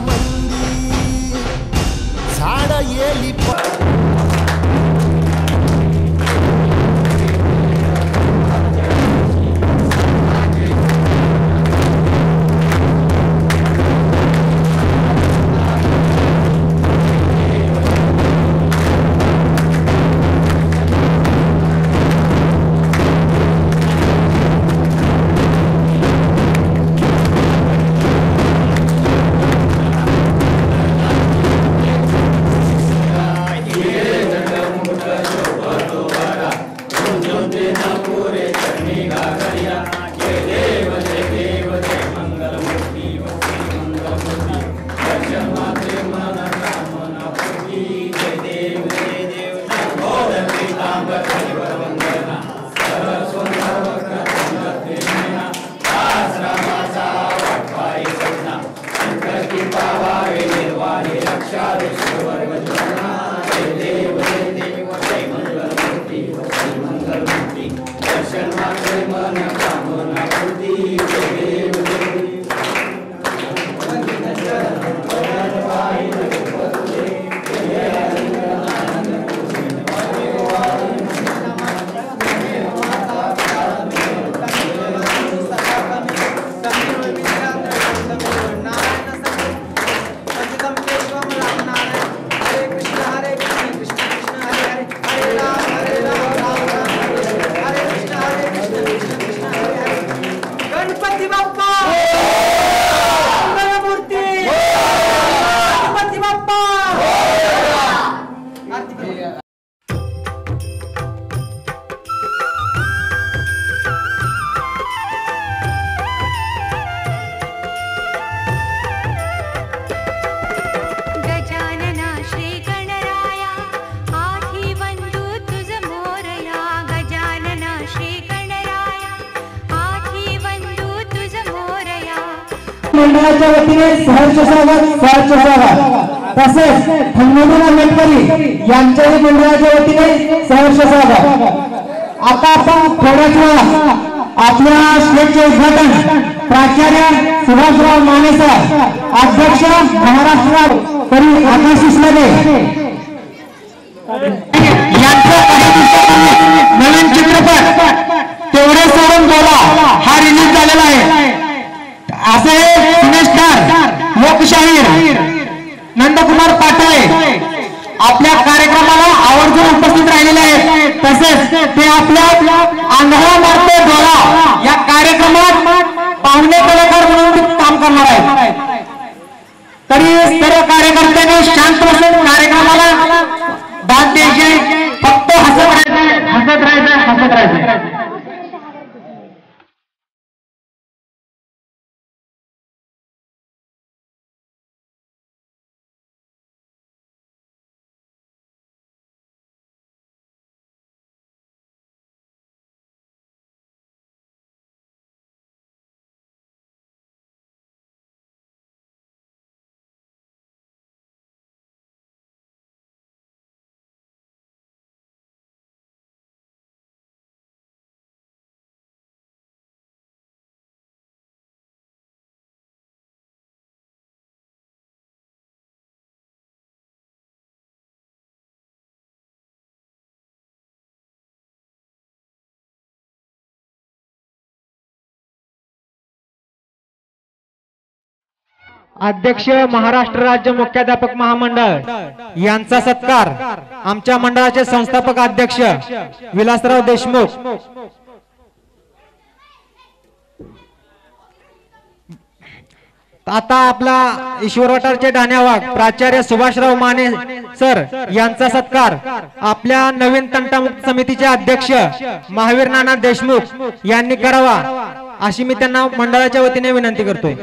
मंदी झाड येली मंडळाच्या वतीने सहर्ष स्वागत तसेच खंडोबा मेटकरी यांच्याही मंडळाच्या वतीने सहर्ष स्वागत। आता आपण थोड्याच वेळात आपल्या स्टेजचे उद्घाटन प्राचार्य सुभाषराव माने सर अध्यक्ष महाराष्ट्र करी आकाशिष लगे यांचा नवीन चित्रपट तेवढे सोडून बोला हा रिलीज झालेला आहे। असे सिनेस्टार लोकशाहीर नंदकुमार पाटोळे आपल्या कार्यक्रमाला आवर्जून उपस्थित राहिलेले आहेत। तसेच ते आपल्या आंधळा मारते डोळा या कार्यक्रमात पाहुणे कलाकार म्हणून काम करणार आहेत। तरी सर्व कार्यकर्त्यांनी शांत बसून कार्यक्रमाला दाद द्यायची, फक्त हसत राहायचं। अध्यक्ष महाराष्ट्र राज्य मुख्याध्यापक महामंडळ यांचा सत्कार आमच्या मंडळाचे संस्थापक अध्यक्ष विलासराव देशमुख आता आपला ईश्वरवटारचे ढाण्यावाग प्राचार्य सुभाषराव माने सर यांचा सत्कार आपल्या नवीन तंटामुक्त समितीचे अध्यक्ष महावीर नाना देशमुख यांनी करावा अशी मी त्यांना मंडळाच्या वतीने विनंती करतो।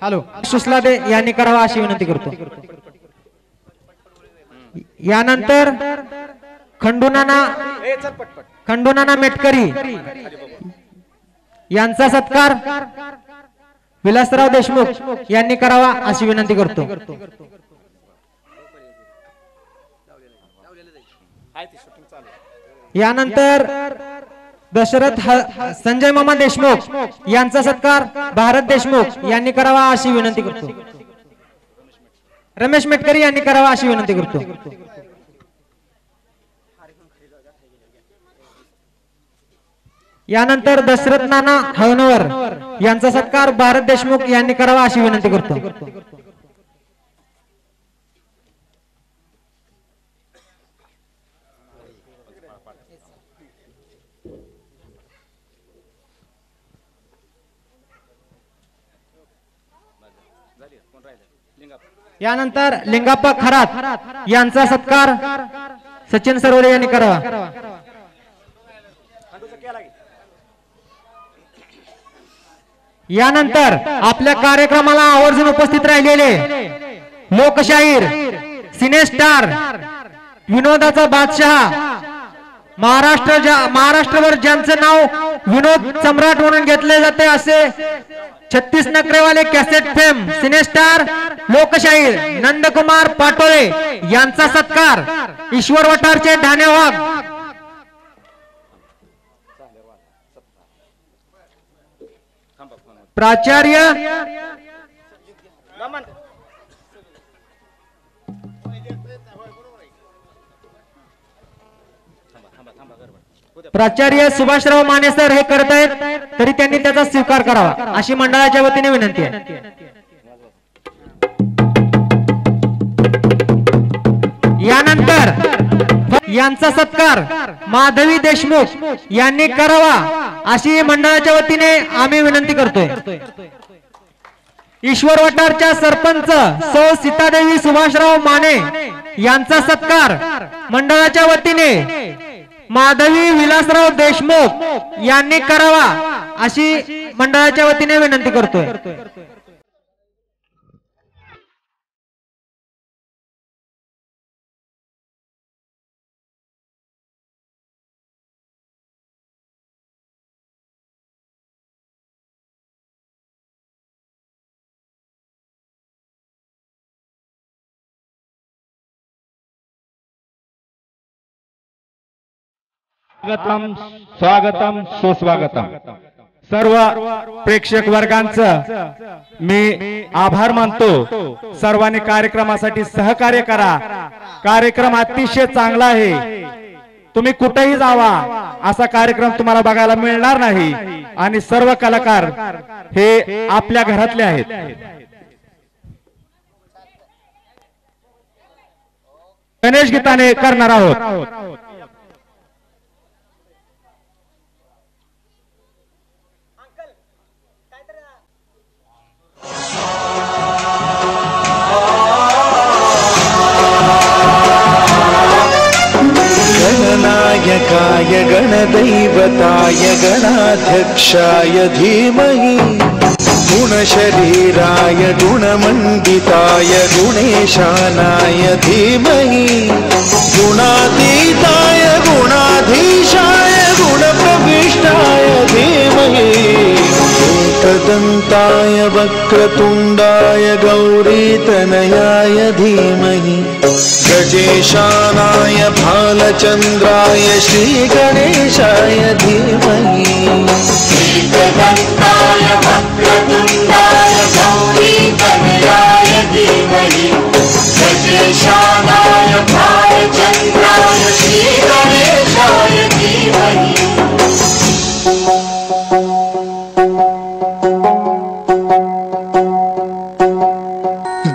हॅलो सुसलादे यांनी करावा अशी विनंती करतो। यानंतर खंडोनाना मेटकरी यांचा सत्कार विलासराव देशमुख यांनी करावा अशी विनंती करतो। यानंतर दशरथ संजय मामा देशमुख यांचा सत्कार भारत देशमुख यांनी करावा अशी विनंती करतो। रमेश मेटकरी यांनी करावा अशी विनंती करतो। यानंतर दशरथ नाना हळणवर यांचा सत्कार भारत देशमुख यांनी करावा अशी विनंती करतो। यानंतर लिंगाप्पा खरात यांचा सत्कार सचिन सरवडे यांनी करावा। यानंतर आपल्या कार्यक्रमाला आवर्जून उपस्थित राहिलेले लोकशाहीर सिनेस्टार विनोदाचा बादशाह महाराष्ट्रभर ज्यांचं नाव विनोद सम्राट म्हणून घेतले जाते असे 36 नखरेवाले कॅसेट फेम सिनेस्टार लोकशाहीर नंदकुमार पाटोळे यांचा सत्कार ईश्वर वटारचे ढाणे वाघ प्राचार्य सुभाषराव माने सर हे करत आहेत तरी त्यांनी त्याचा स्वीकार करावा अशी मंडळाच्या वतीने विनंती आहे। यानंतर यांचा सत्कार माधवी देशमुख यांनी करावा अशी मंडळाच्या वतीने आम्ही विनंती करतोय। ईश्वर वटारच्या सरपंच सौ सीतादेवी सुभाषराव माने यांचा सत्कार मंडळाच्या वतीने माधवी विलासराव देशमुख यांनी करावा अशी मंडळाच्या वतीने विनंती करतोय। स्वागतम स्वागतम सुस्वागतम। सर्व प्रेक्षक वर्गांचं मी आभार मानतो। सर्वांनी कार्यक्रमासाठी सहकार्य करा। कार्यक्रम अतिशय चांगला आहे। तुम्ही कुठेही जावा असा कार्यक्रम तुम्हाला बघायला मिळणार नाही आणि सर्व कलाकार हे आपल्या घरातले आहेत। गणेश गीताने करणार आहोत। गणनायकाय गणदैवताय गणाध्यक्षाय धीमहि गुणशरीराय गुणमण्डिताय गुणेशानाय धीमहि गुणातीताय गुणाधीशाय गुणप्रविष्टाय धीमहि एकदन्ताय वक्रतुण्डाय गौरीतनयाय धीमहि गजेशानाय भालचन्द्राय श्रीगणेशाय धीमहि एकदन्ताय वक्रतुण्डाय गौरीतनयाय धीमहि गजेशानाय भालचन्द्राय श्रीगणेशाय धीमहि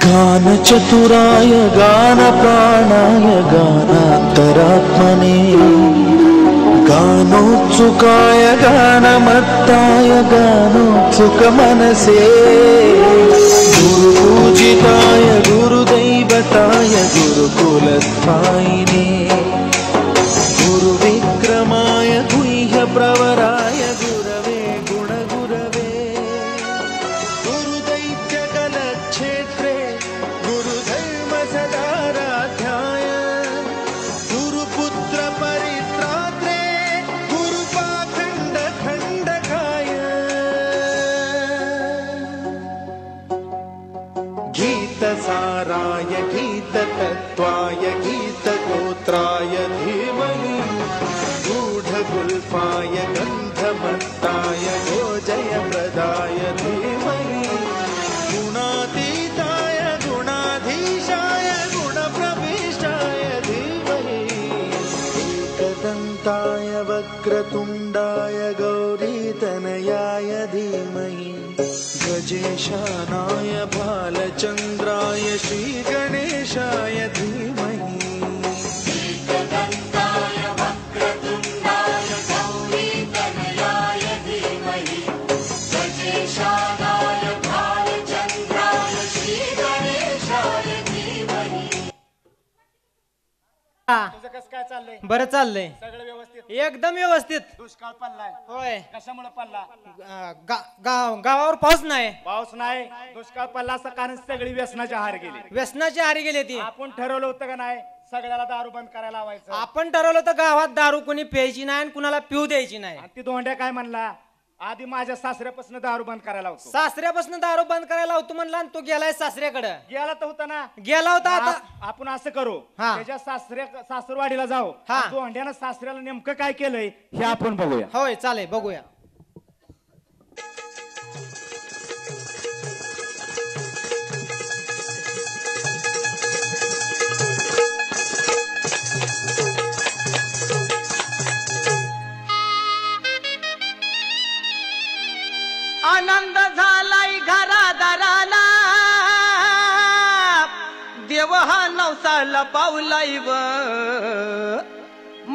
गानचतुराय गानप्राणाय गानान्तरात्मने गानोत्सुकाय गानमत्ताय गानोत्सुकमनसे गुरुपूजिताय गुरुदैवताय गुरुकुलस्थायिने गुरुविक्रमाय गुह्यप्रवराय गुरवे गुणगुरवे गुरुदैत्यकलक्षेत्रे गुरुधर्मसदाराध्याय गुरुपुत्र परित्रात्रे गुरुपाखण्ड खण्डकाय गीतसाराय गीततत्त्वाय गीतगोत्राय धीमहि गूढगुल्फाय गन्धमत्ताय गोजयप्रदाय धीमहि गुणातीताय गुणाधीशाय गुणप्रविष्टाय धीमहि एकदन्ताय वक्रतुण्डाय गौरीतनयाय धीमहि गजेशानाय बालचन्द्राय श्रीगणेशाय धीमहि एकदन्ताय वक्रतुण्डाय गौरीतनयाय धीमहि गजेशानाय बालचन्द्राय श्रीगणेशाय धीमहि। तुझं कसं काय चाललंय? बरं चाललंय, सगळं व्यवस्थित? एकदम व्यवस्थित. दुष्काळ पडलाय? होय. कशामुळे पडला? गावावर पाऊस नाही. पाऊस नाही, दुष्काळ पडला असं कारण सगळी व्यसनाच्या आहार गेली. व्यसनाची हारी गेली ती. आपण ठरवलं होतं का नाही सगळ्याला दारू बंद करायला लावायचं? आपण ठरवलं तर गावात दारू कोणी प्यायची नाही आणि कुणाला पिऊ द्यायची नाही. आणि ती धोंड्या काय म्हणला, आधी माझ्या सासऱ्यापासून दारू बंद करायला होतो. सासऱ्यापासून दारू बंद करायला होतो म्हणला आणि तो गेलाय सासऱ्याकडे. गेला तर होता ना? गेला होता. आता आपण असं करू, हा. त्याच्या सासरवाडीला जाऊ. हा. धोंड्यानं सासऱ्याला नेमकं काय केलंय हे आपण बघूया. होय चालेल, बघूया. आनंद झालाय घरादाराला, देव हा नवसाला पावलाय व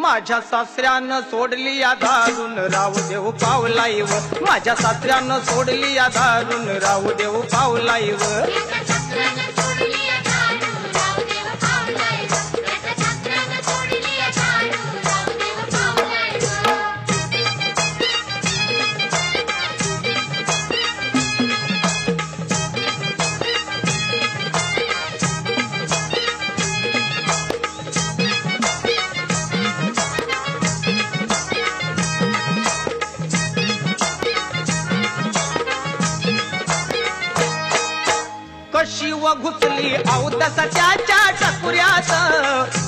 माझ्या सासऱ्यानं सोडली या दारून राहू देव पावलाय व माझ्या सासऱ्यानं सोडली या दारून राहू देव पावलाय व कशी व घुसली अवदसा त्याच्या टकुऱ्यात,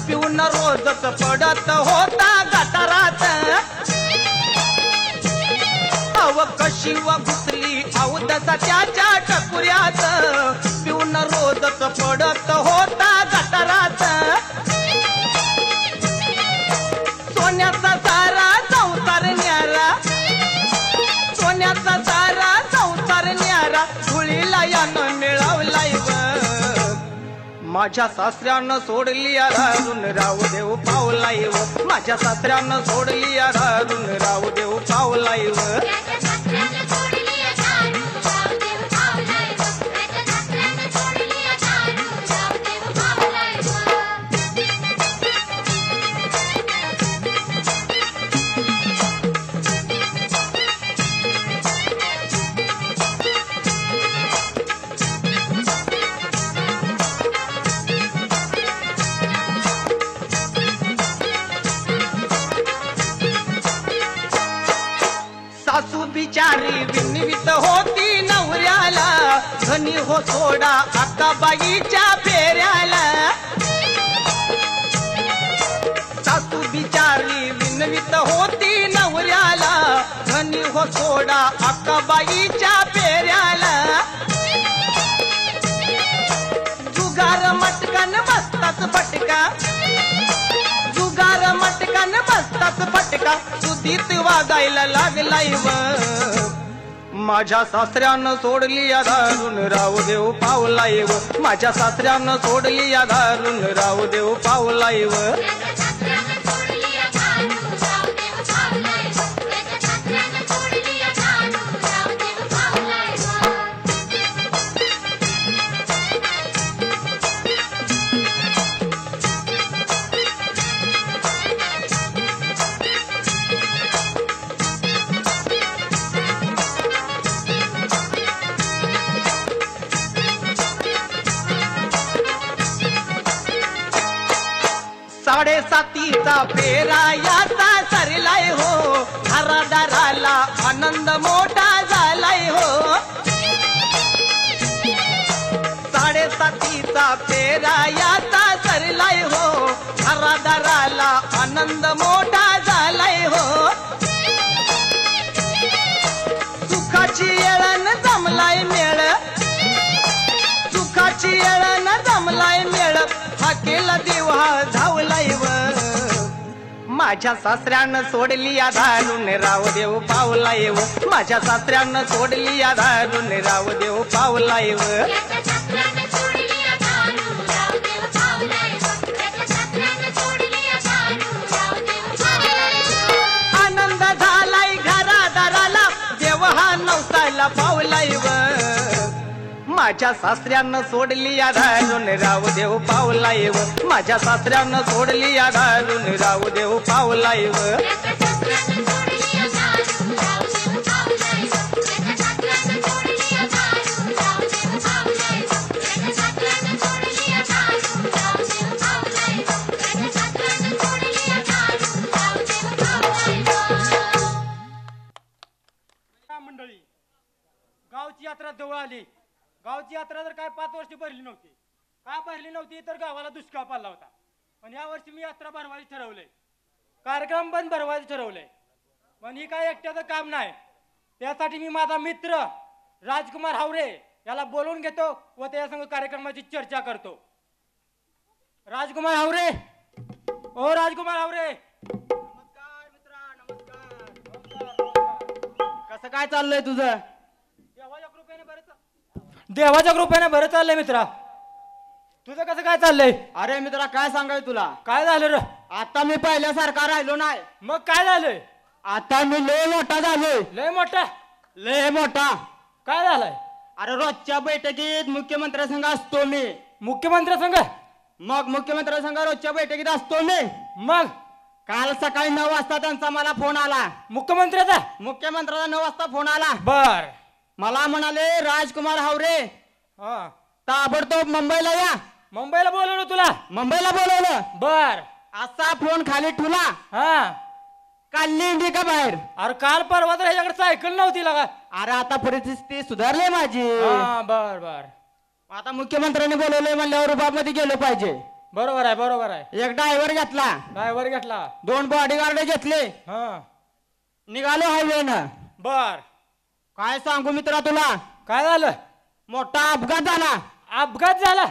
पिऊन रोजच पडत होता गटारात. अव कशी व घुसली अवदसा त्याच्या टकुऱ्यात, पिऊन रोजच पडत होता गटारात. सोन्याचा सारा संसार न्यारा, सोन्याचा सारा संसार न्यारा, धुळीला यानं मिळवलाय व माझ्या सासऱ्यानं सोडली राहून राहू देव पावलाय व माझ्या सासऱ्यानं सोडली राहून राहू देव पावलाय व सासू बिचारी विनवित होती नवऱ्याला, धनी हो सोडा अक्काबाईच्या फेऱ्याला. सासू बिचारी विनवित होती नवऱ्याला, धनी हो सोडा अक्काबाईच्या फेऱ्याला. जुगार मटकन बसतात फटका, जुगार मटकन बसतात फटका, सुधीत वागायला लागलाय व माझ्या सासऱ्यानं सोडली या दारून राहू देव पावलाय व माझ्या सासऱ्यानं सोडली या दारून राहू देव पावलाय व साडेसातीचा फेरा याचा सरलाय हो, घरादाराला आनंद मोठा झालाय हो. साडेसात मातीचा पेरा याचा सरलाय हो घरादाराला आनंद मोठा झालाय हो सुखाची येळण जमलाय मेळ सुखाची येळण जमलाय मेळ हाकेला दिवा धावलाय व माझ्या सासऱ्यानं सोडली या धारून रावदेव पावलाय व माझ्या सासऱ्यानं सोडली या धारून रावदेव पावलाय व आनंद झालाय घरादाराला देव हा नवसाला पावलाय व माझ्या सासऱ्यानं सोडली या धारून रावदेव पावलाय व माझ्या सासऱ्यानं सोडली या धारून रावदेव पावलाय व मंडळी गावची यात्रा जवळ आली गावची यात्रा तर काय 5 वर्ष भरली नव्हती का भरली नव्हती तर गावाला दुष्काळ पडला होता पण या वर्षी मी यात्रा भरवायची ठरवलंय कार्यक्रम पण भरवायचं ठरवलंय पण ही काय एकट्याचं काम नाही त्यासाठी मी माझा मित्र राजकुमार हावरे याला बोलवून घेतो व त्या संग कार्यक्रमाची चर्चा करतो राजकुमार हावरे ओ राजकुमार हावरे नमस्कार मित्रा नमस्कार कसं काय चाललंय तुझं देवाच्या कृपेने बरं चाललंय मित्रा तुझं कसं काय चाललंय अरे मित्रा काय सांगाय तुला काय झालं रे आता मी पहिल्यासारखा राहिलो नाही मग काय झालंय आता मी लय मोठा झालोय लय मोठा लय मोठा काय झालंय अरे रोजच्या बैठकीत मुख्यमंत्र्यासंग असतो मी मुख्यमंत्री संघ मग मुख्यमंत्र्यासंग रोजच्या बैठकीत असतो मी मग काल सकाळी 9 वाजता त्यांचा मला फोन आला मुख्यमंत्र्याचा मुख्यमंत्र्याचा 9 वाजता फोन आला बर मला म्हणाले राजकुमार हावरे हा ताबडतोब मुंबईला या मुंबईला बोलवलं तुला मुंबईला बोलवलं बर असा फोन खाली ठेवला हा काढली इंडी का बाहेर अरे काल परवा तर ह्याच्याकडे सायकल नव्हती लगा अरे आता परिस्थिती सुधारली माझी हा बर बर आता मुख्यमंत्र्यांनी बोलवलंय म्हणल्यावर रुबाबमध्ये गेलो पाहिजे बरोबर आहे एक ड्रायव्हर घेतला ड्रायव्हर घेतला 2 बॉडीगार्ड घेतले हा निघालो हायवेनं बर काय सांगू मित्रा तुला काय झालं मोठा अपघात झाला अपघात झाला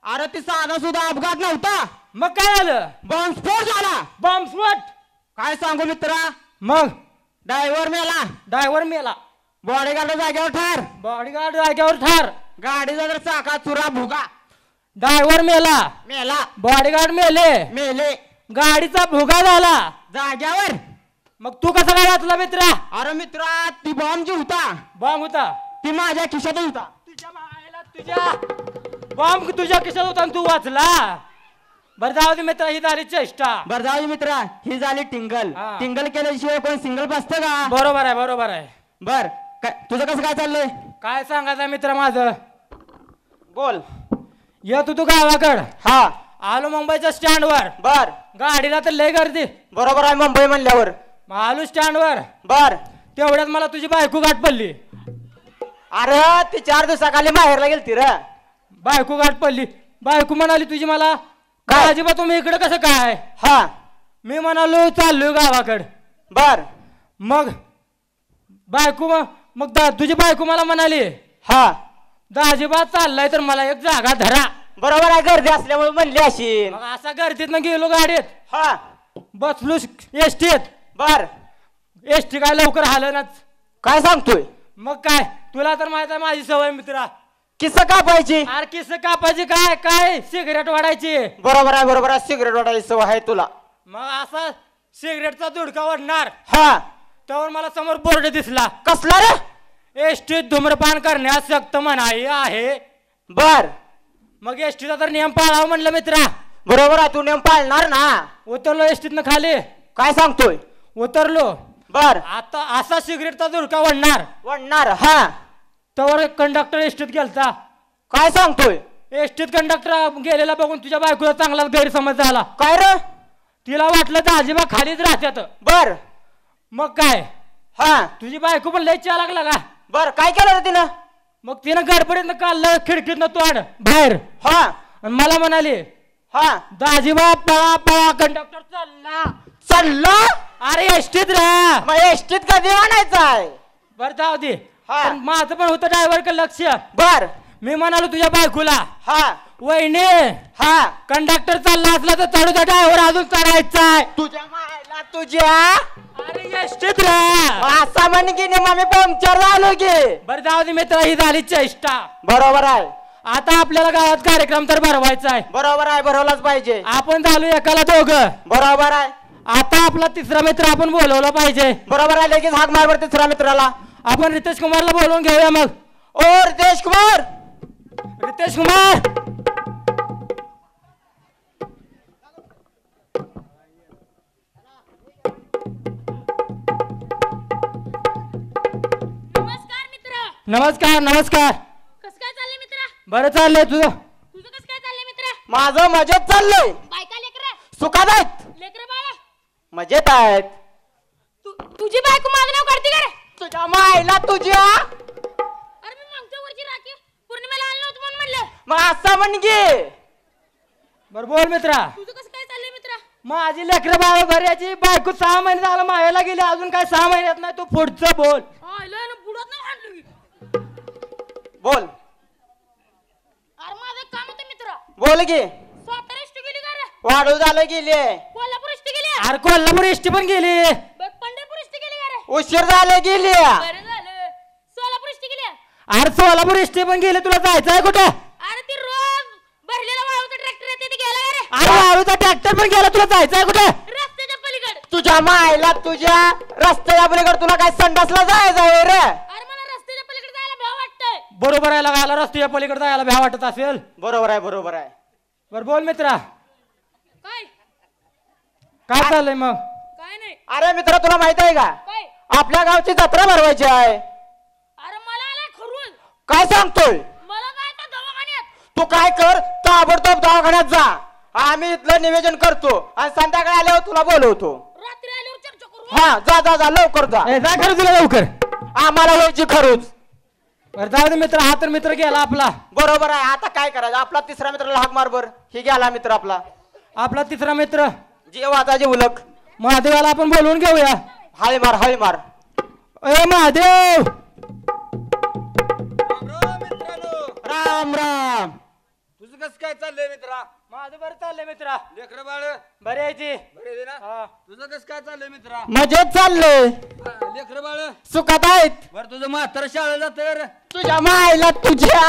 अरे ती साधा सुद्धा अपघात नव्हता मग काय झालं बॉम्बस्फोट झाला बॉम्बस्फोट काय सांगू मित्रा मग ड्रायव्हर मेला ड्रायव्हर मेला बॉडीगार्ड जागेवर ठार बॉडीगार्ड जाग्यावर ठार गाडीचा जर चाका चुरा भुगा ड्रायव्हर मेला मेला बॉडीगार्ड मेले मेले गाडीचा भुगा झाला जाग्यावर मग तू कसा काय वाचला मित्रा अरे मित्रा ती बॉम्ब जी होता बॉम्ब होता ती माझ्या खिशात होता तुझ्या मायला तुझ्या बॉम्ब तुझ्या खिशात होता आणि तू वाचला बरं जाऊ दे मित्रा ही झाली चेष्टा बर जाऊ दे मित्रा ही झाली टिंगल हा. टिंगल केल्याशिवाय कोण सिंगल बसतं का बरोबर आहे बर तुझं कसं काय चाललंय काय सांगायचं मित्र माझं बोल येत तू गावाकड हा आलो मुंबईच्या स्टँडवर बर गाडीला तर लय गर्दी बरोबर आहे मुंबई म्हणल्यावर मग आलो स्टँडवर बर तेवढ्यात मला तुझी बायको गाठ पडली अरे ती 4 दिवसाखाली माहेरला गेलती रे बायको गाठ पडली बायको म्हणाली तुझी मला काय? अजिबात तुम्ही इकडे कसं काय हा मी म्हणालो चाललोय गावाकड बर मग बायको मग तुझी बायको मला म्हणाली हा दाजीबा चाललाय तर मला एक जागा धरा बरोबर आहे गर्दी असल्यामुळे म्हणली अशी मग असा गर्दीत गेलो गाडीत हा बसलो एसटीत बर एसटी काय लवकर हालनाच काय सांगतोय मग काय तुला तर माहित आहे माझी सवय मित्रा किस्सा कापायची अरे किस कापायची काय काय सिगरेट वाढायची बरोबर आहे सिगरेट वाटायची सवय आहे तुला मग असा सिगरेटचा दुडका वाढणार हा त्यावर मला समोर बोर्ड दिसला कसला रे एसटीत धूम्रपान करण्यास सक्त मनाई आहे बर मग एसटीचा तर नियम पाळावा म्हणलं मित्रा बरोबर आहे तू नेम पाळणार ना उतरलो एसटीतनं खाली काय सांगतोय उतरलो बर आता असा सिगरेटचा दुडका वाढणार हा त्यावर कंडक्टर एसटीत गेलता काय सांगतोय एसटीत कंडक्टर गेलेला बघून तुझ्या बायकोला चांगला गैरसमज झाला काय रे तिला वाटलं तर आजीबा खालीच राहत्यात बर मग काय हा तुझी बायको पण लय चालाक लागा बर काय केलं रे तिनं मग तिनं गडबडीतनं काढलं खिडकीतनं तोड बाहेर. हा आणि मला म्हणाली हा दाजीबा पळा पळा कंडक्टर चालला. चालला अरे एसटीत रा. मग एसटीत कधी आणायचं आहे? बरं जाऊ दे. हा. पण माझं पण होतं ड्रायव्हर कडे लक्ष. बर मी म्हणालो तुझ्या बायकोला हा वहिनी हा कंडक्टर चालला असला तर चढूचा ड्रायव्हर अजून चढायचाय. तुझ्या मायला तुझ्या अरे एसटीत रा. असा म्हण की नाही मग पंक्चर झालो की. बरं जाऊ दे मित्र ही झाली चेष्टा. बरोबर आहे आता आपल्याला गावात कार्यक्रम तर भरवायचा आहे. बरोबर आहे भरवलाच पाहिजे. आपण झालो एकाला दोघं. बरोबर आहे आता आपला तिसरा मित्र आपण बोलवला पाहिजे. बरोबर आहे लगेच हाक मार बरं तिसऱ्या मित्राला. आपण रितेश कुमारला बोलवून घेऊया मग. ओ रितेश कुमार. रितेश कुमार नमस्कार मित्र. नमस्कार नमस्कार. कस काय चाललंय मित्र? बरं चाललंय तुझं. तुझं कस काय चाललंय मित्र? माझं मजेत चाललंय. बायका लेकर सुखात आहेत लेकर बाळा. मजेत आहेत. तुझी बायको माझं नाव काढते का रे? तुझ्या मायला तुझ्या. अरे मी मागच्या वरची राखी पौर्णिमेला आलो नव्हतं म्हणून म्हणलं. मग असं म्हण की. बरं बोल मित्रा. तुझं कसं काय चाललंय मित्र? माझी लेकरं बाळा भर्याची बायको 6 महिने झालं मायाला गेली अजून काय 6 महिन्यात नाही. तू पुढचं बोल. आयला ना बुडत नाही हाणलं मी. बोल अरे माझं काम होतं मित्र. बोल की. सातारा एसटी गेली का रे? वाढू झालं गेली. कोल्हापूर एसटी गेली. अरे कोल्हापूर एसटी पण गेली. बघ पंढरपूर एसटी गेली का रे? उशीर झालं गेली. बरं झालं. सोलापूर एसटी गेली. अरे सोलापूर एसटी पण गेली. तुला जायचं आहे कुठं? अरे ती रोज भरलेला वाळूचा ट्रॅक्टर येते ते गेला का रे? अरे वाळूचा ट्रॅक्टर पण गेला. तुला जायचं आहे कुठं? रस्त्याच्या पलीकडे. तुझ्या मायला तुझ्या रस्त्याच्या पलीकडे तुला काय संडासला जायचं आहे रे? अरे मला रस्त्याच्या पलीकडे जायला भ्या वाटतंय. बरोबर आहे लगायला रस्त्याच्या पलीकडे जायला भ्या वाटत असेल. बरोबर आहे बरोबर आहे. बरं बोल मित्रा. काय? काय चाललंय मग? काय नाही. अरे मित्र तुला माहित आहे का काय? आपल्या गावची जत्रा भरवायची आहे. अरे मला आलाय खरून. काय सांगतोय? मला काय तर दवाखान्यात. तू काय कर ताबडतोब दवाखान्यात जा. आम्ही इथलं निवेदन करतो आणि संध्याकाळी आल्यावर तुला बोलवतो. रात्री आल्यावर चर्चा करू. हा जा जा जा लवकर जा. ए, जा खरं तुला लवकर. आम्हाला व्हायची खरूच. बरं जाऊ दे मित्र. हा तर मित्र गेला आपला. बरोबर आहे. आता काय करायचं? आपला तिसरा मित्राला हाक मार बर. ही गेला मित्र आपला. आपला तिसरा मित्र जेवाचा जे उलक. महादेवाला आपण बोलवून घेऊया. हळी मार हळी मार. ए महादेव. राम राम. तुझं कसं काय चाललंय मित्रा? माझं बरं चाललंय मित्रा. लेकर बाळ बरे यायची. बरे ना? तुझं कसं काय चाललंय मित्रा? मजेत चाललंय. लेकर बाळ सुखात आहेत. बरं तुझं म्हातारा शाळेला जात तुझ्या मायला तुझ्या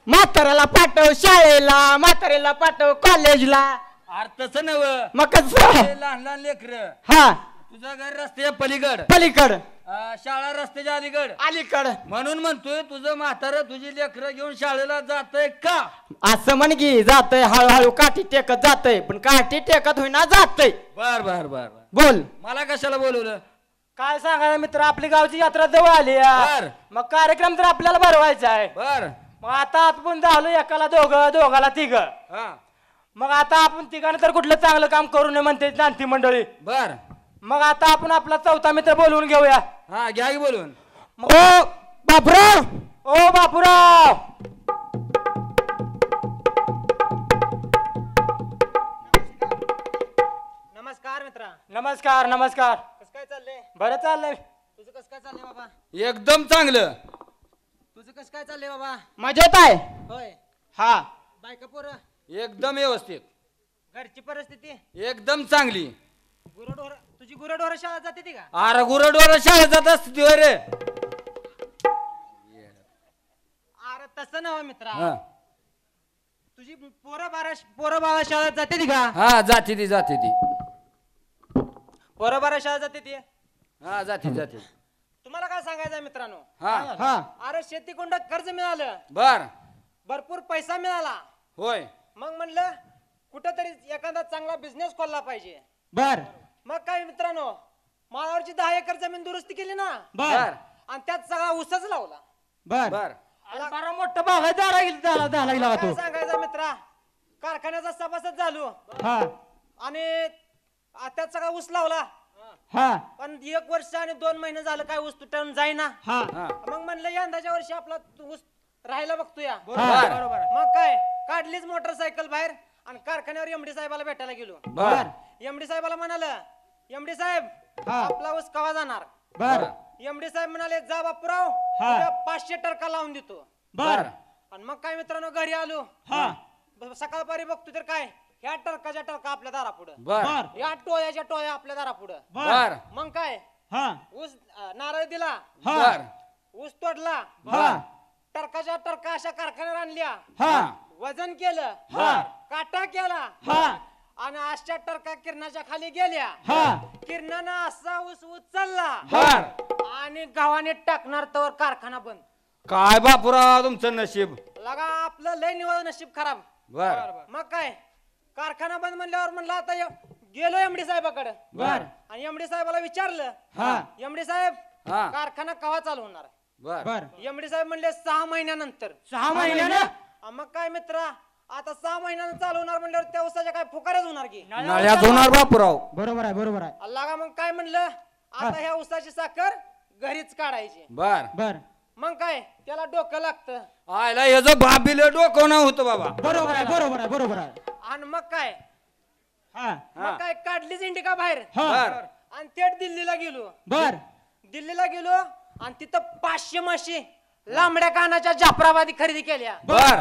म्हाताऱ्याला पाठव शाळेला. म्हाताऱ्याला पाठव कॉलेजला. अरे तसं नव मग कसं? लहान लहान लेकर. हा तुझं घर रस्त्याच्या पलीकड, पलीकड शाळा रस्त्याच्या अलीकड. अलीकड. म्हणून म्हणतोय तुझं म्हातारं तुझी लेकरं घेऊन शाळेला जातंय का? असं म्हण की जातय हळूहळू काठी टेकत जातय पण काठी टेकत होईना जातय. बर बर बर. बोल. मला कशाला बोलवलं? काय सांगायला मित्र आपली गावची यात्रा जवळ आली आहे. बर. मग कार्यक्रम तर आपल्याला भरवायचा आहे. बर. मग आता आपण झालो एकाला दोघं दोघाला तिघ. हा मग आता आपण तिघांना तर कुठलं चांगलं काम करू नये म्हणते जाणती मंडळी. बर. मग आता आपण आपला चौथा मित्र बोलवून घेऊया. हा घ्या की बोलून. ओ बापरा. ओ बापूराव. नमस्कार मित्रा. नमस्कार नमस्कार. कसं काय चाललंय? बरं चाललंय. तुझं कसं काय चाललंय बाबा? एकदम चांगलं. तुझं कसं काय चाललंय बाबा? मजेत आहे. होय. हा बायका पोरं एकदम व्यवस्थित. घरची परिस्थिती एकदम चांगली. गुरढोर तुझी गुरढोर शाळा जाते ती का? अरे गुरडवर शाळेत जात असते रे. अरे तसं नव्ह मित्रा. हा तुझी पोरं बाळा शाळेत जाते ती का? हा जाते ती जाते ती. पोरं बारा शाळेत जाते ती. हा जाते जाते. तुम्हाला काय सांगायचं मित्रांनो? हा हा अरे शेतीकोंडात कर्ज मिळालं. बर. भरपूर पैसा मिळाला. होय. मग म्हणलं कुठंतरी एखादा चांगला बिझनेस खोलला पाहिजे. बर मग काय मित्रांनो माळावरची 10 एकर जमीन दुरुस्ती केली ना. बर आणि त्यात सगळा ऊसच लावला. बर बर. अरे बरा मोठा भाग आहे. झाला गेला काय तो. सांगायचा मित्रा कारखान्याचा सभासद झालो हा आणि त्यात सगळा ऊस लावला. हा पण 1 वर्ष आणि 2 महिने झालं काय ऊस तुटून जाईना. हा मग म्हणलं यंदाच्या वर्षी आपला ऊस राहायला बघतोया. बरोबर मग काय काढलीच मोटरसायकल बाहेर आणि कारखान्यावर एमडी साहेबाला भेटायला गेलो. बर एमडी साहेबाला म्हणालं, एमडी साहेब हा. आपला ऊस कवा जाणार? बर एमडी साहेब म्हणाले, जा बापूराव हा. उद्या 500 टरका लावून देतो. बर आणि मग काय मित्रांनो घरी आलो. हा सकाळपारी बघतो तर काय ह्या टरकाच्या टरका आपल्या दारापुढं, बर या टोयाच्या टोया आपल्या दारापुढं. बर मग काय हा ऊस नारळ दिला, हा ऊस तोडला, हा टरकाच्या टरका अशा कारखान्यावर आणल्या, हा वजन केलं, हा. काटा केला हा आणि अशा टरका किरणाच्या खाली गेल्या. हा किरणानं असा ऊस उचलला बर आणि गावाने टाकणार तर कारखाना बंद. काय बापुराव तुमचं नशीब. लगा आपलं लय निवळ नशीब खराब. बर मग काय कारखाना बंद म्हणल्यावर म्हणलं आता गेलो एमडी साहेबाकडे. बर आणि एमडी साहेबाला विचारलं, हा एमडी साहेब हा. कारखाना केव्हा चालू होणार? बर बर एमडी साहेब म्हणले 6 महिन्यानंतर. 6 महिन्यानं मग काय मित्रा आता 6 महिन्यानं चालू होणार म्हणल्यावर त्या उसाच्या काय फुकाऱ्याच होणार की? नळ्यात होणार बापुराव. बरोबर आहे बरोबर आहे लागा मग काय म्हणलं आता ह्या उसाची साखर घरीच काढायची. बर बर मग काय त्याला डोकं लागतं. आयला याचं बाबीला डोकं ना होतं बाबा. बरोबर आहे बरोबर आहे बरोबर आहे आणि मग काय हा मग काय काढलीच इंडिका बाहेर हा आणि थेट दिल्लीला गेलो. बर दिल्लीला गेलो आणि तिथं 500 म्हशी लांबड्या कानाच्या जाफराबादी खरेदी केल्या. बर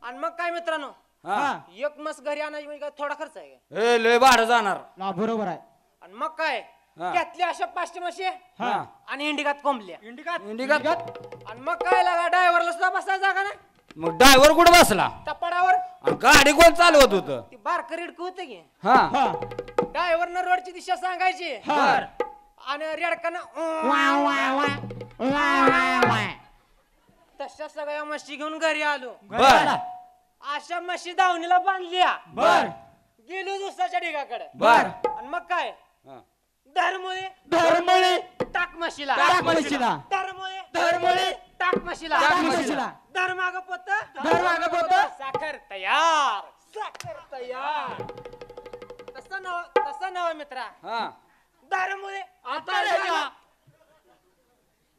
आणि मग काय मित्रांनो हा एक म्हस घरी आणायची म्हणजे काय थोडा खर्च आहे का? ए लय भाडं जाणार. ना बरोबर आहे आणि मग काय हा. घेतल्या अशा 500 म्हशी हा आणि इंडिकात कोंबल्या. इंडिकात आणि मग काय लागा ड्रायव्हरला सुद्धा बसायला जागा नाही मग ड्रायव्हर कुठे बसला टपाडावर. आणि गाडी कोण चालवत होतं? ती बारक रिडक होते की हा हा ड्रायव्हरनं रोडची दिशा सांगायची बर आणि रेडकानं तशा सगळ्या म्हशी घेऊन घरी आलो. बर अशा म्हशी दावणीला बांधल्या. बर गेलो दुसऱ्याच्या ढिगाकडे. बर आणि मग काय हा. धरमुळे धरमळे टाक म्हशीला, टाक म्हशीला. धरमुळे धरमुळे टाक म्हशीला, टाक म्हशीला. धर माग पोत, धर मागं पोत. साखर तयार, साखर तयार. तसं नव मित्रा. हा धरमुळे आता रेगा.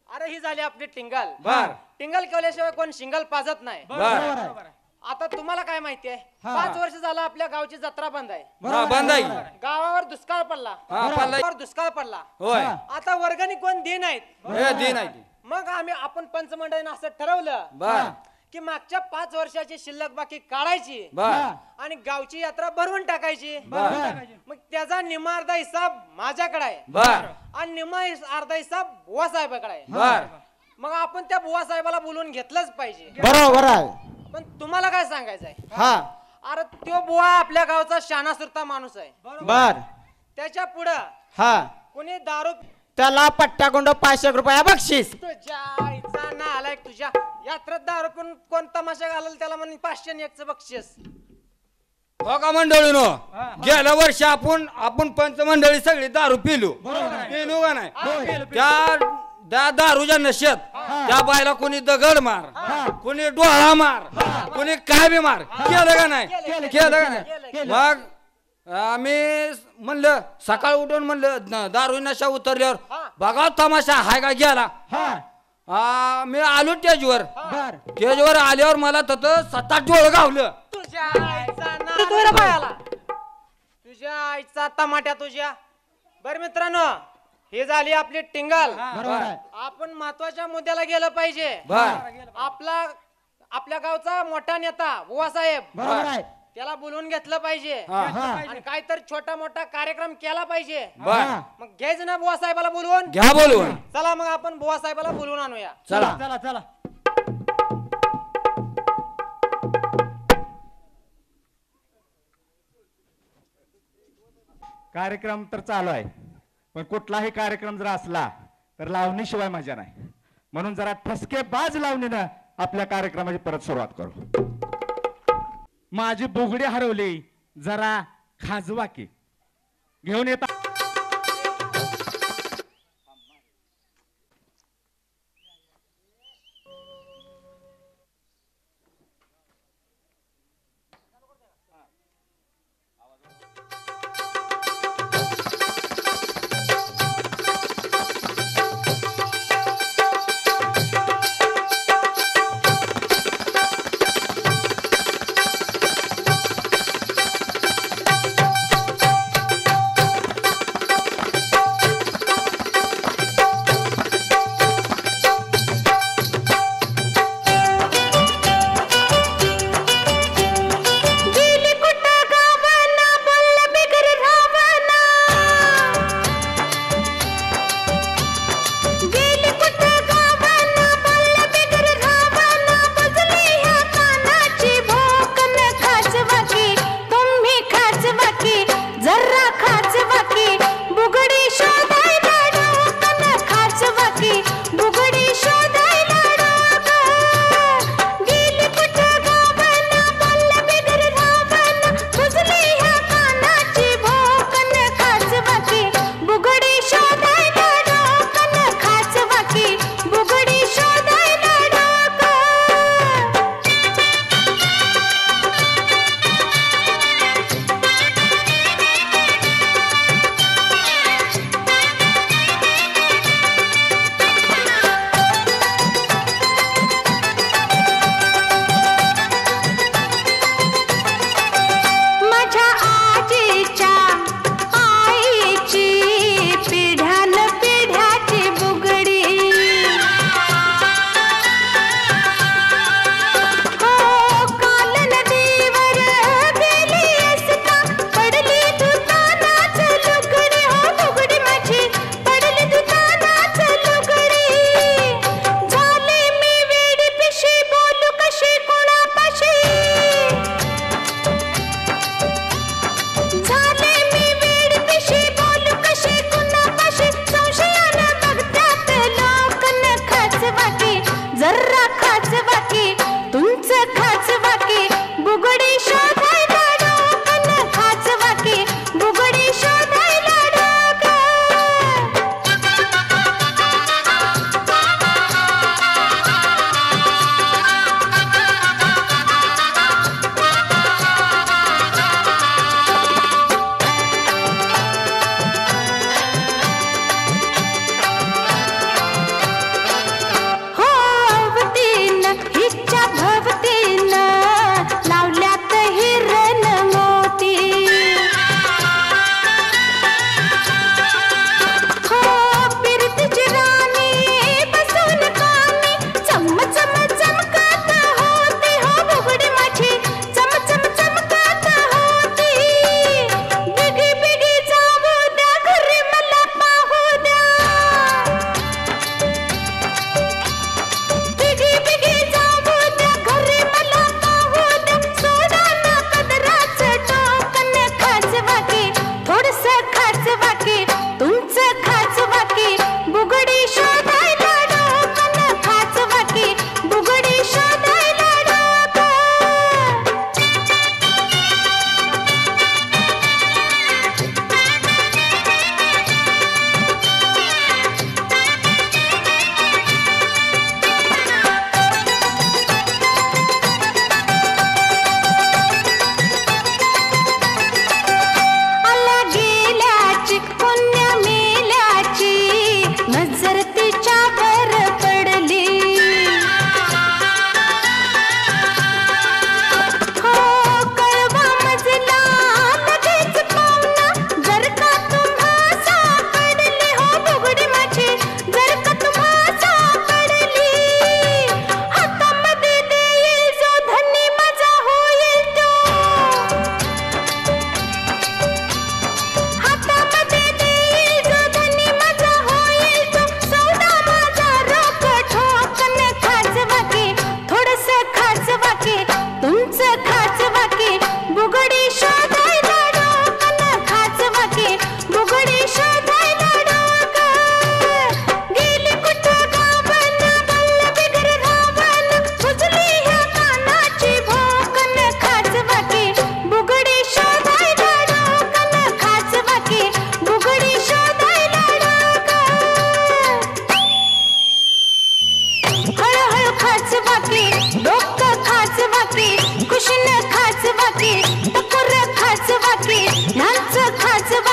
अरे ही झाली आपली टिंगल. बर टिंगल केल्याशिवाय कोण शिंगल पाजत नाही. बरोबर आहे आता तुम्हाला काय माहिती आहे हा. 5 वर्ष झालं आपल्या गावची जत्रा बंद आहे. हा बंद आहे. गावावर दुष्काळ पडला. हा, पडला. गावावर दुष्काळ पडला. होय हा. आता वर्गणी कोण दे नाहीत. हे दिन आहे ती. मग आपण पंचमंडळीनं असं ठरवलं बर की मागच्या 5 वर्षाची शिल्लक बाकी काढायची बर आणि गावची यात्रा भरवून टाकायची. बर मग त्याचा निम्मा अर्धा हिसाब माझ्याकडे आहे बर आणि निम्मा अर्धा हिसाब बुवा साहेबाकडे आहे. बर मग आपण त्या बुवा साहेबाला बोलून घेतलंच पाहिजे. बरोबर आहे पण तुम्हाला काय सांगायचं आहे? हा अरे तो बुवा आपल्या गावचा शाना सुरता माणूस आहे. बर त्याच्या पुढं हा कोणी दारू त्याला पट्ट्या गुंड 500 रुपया बक्षीस. तुझ्या आईचा नालायक तुझ्या यात्रेत दारू पिऊन कोण तमाशा घालेल त्याला म्हणे 500 आणि 1चं बक्षीस. हो का मंडळीनो, गेल्या वर्षी आपण पंचमंडळी सगळी दारू पिलो पिलो का नाही? त्या दारूच्या नशेत त्या बायला कोणी दगड मार, कोणी डोळा मार, कोणी काय बी मार केलं का नाही? केलं का नाही? मग आम्ही म्हणलं सकाळ उठून म्हणलं दारू नशा उतरल्यावर बघा तमाशा हाय का गेला. मी आलो स्टेजवर. स्टेजवर आल्यावर मला तर 7-8 डोळं गावलं. तुझ्या आईचा नालायक. तुझ्या आईचा टमाट्या तुझ्या. बरं मित्रांनो, हे झाली आपली टिंगल. आपण महत्वाच्या मुद्द्याला गेलं पाहिजे. आपल्या गावचा मोठा नेता बुवासाहेब त्याला बोलवून घेतलं पाहिजे आणि काहीतरी छोटा मोठा कार्यक्रम केला पाहिजे. मग घ्यायचं ना बुवासाहेबाला बोलवून? घ्या बोलवून. चला मग आपण बुवासाहेबाला बोलवून आणूया. चला चला चला कार्यक्रम तर चालू आहे, पण कुठलाही कार्यक्रम जर असला तर लावणीशिवाय मजा नाही. म्हणून जरा ठसकेबाज लावणीनं आपल्या कार्यक्रमाची परत सुरुवात करू. माझी बुगडी हरवली, जरा खाजवा की घेऊन येता.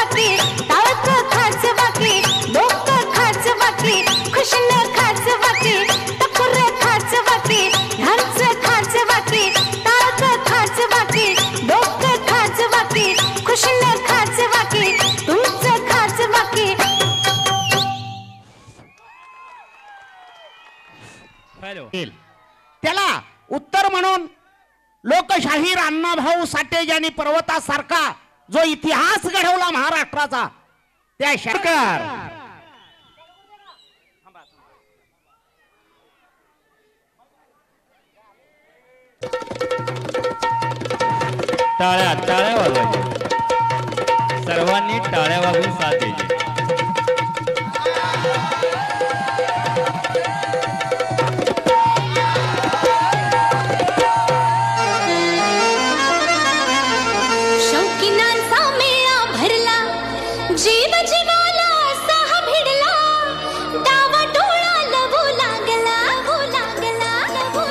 बाकी टाळक खाच बाकी डोकं खाच बाकी खुशन खाच बाकी टकुर खाच बाकी ह्यांचं खाच बाकी टाळक खाच बाकी डोकं खाच बाकी खुशन खाच बाकी तुमचं खाच बाकी. त्याला उत्तर म्हणून लोकशाहीर अण्णाभाऊ साठे यांनी पर्वतासारखा जो इतिहास घडवला महाराष्ट्राचा त्या सरकार टाळ्या टाळ्या वाजवायच्या सर्वांनी टाळ्या वाजवून साथ द्यायची. शौकीनांचा मेळा भरला जीव जीवाला सहा भिडला डावा डोळा लवू लागला लवू लागला लवू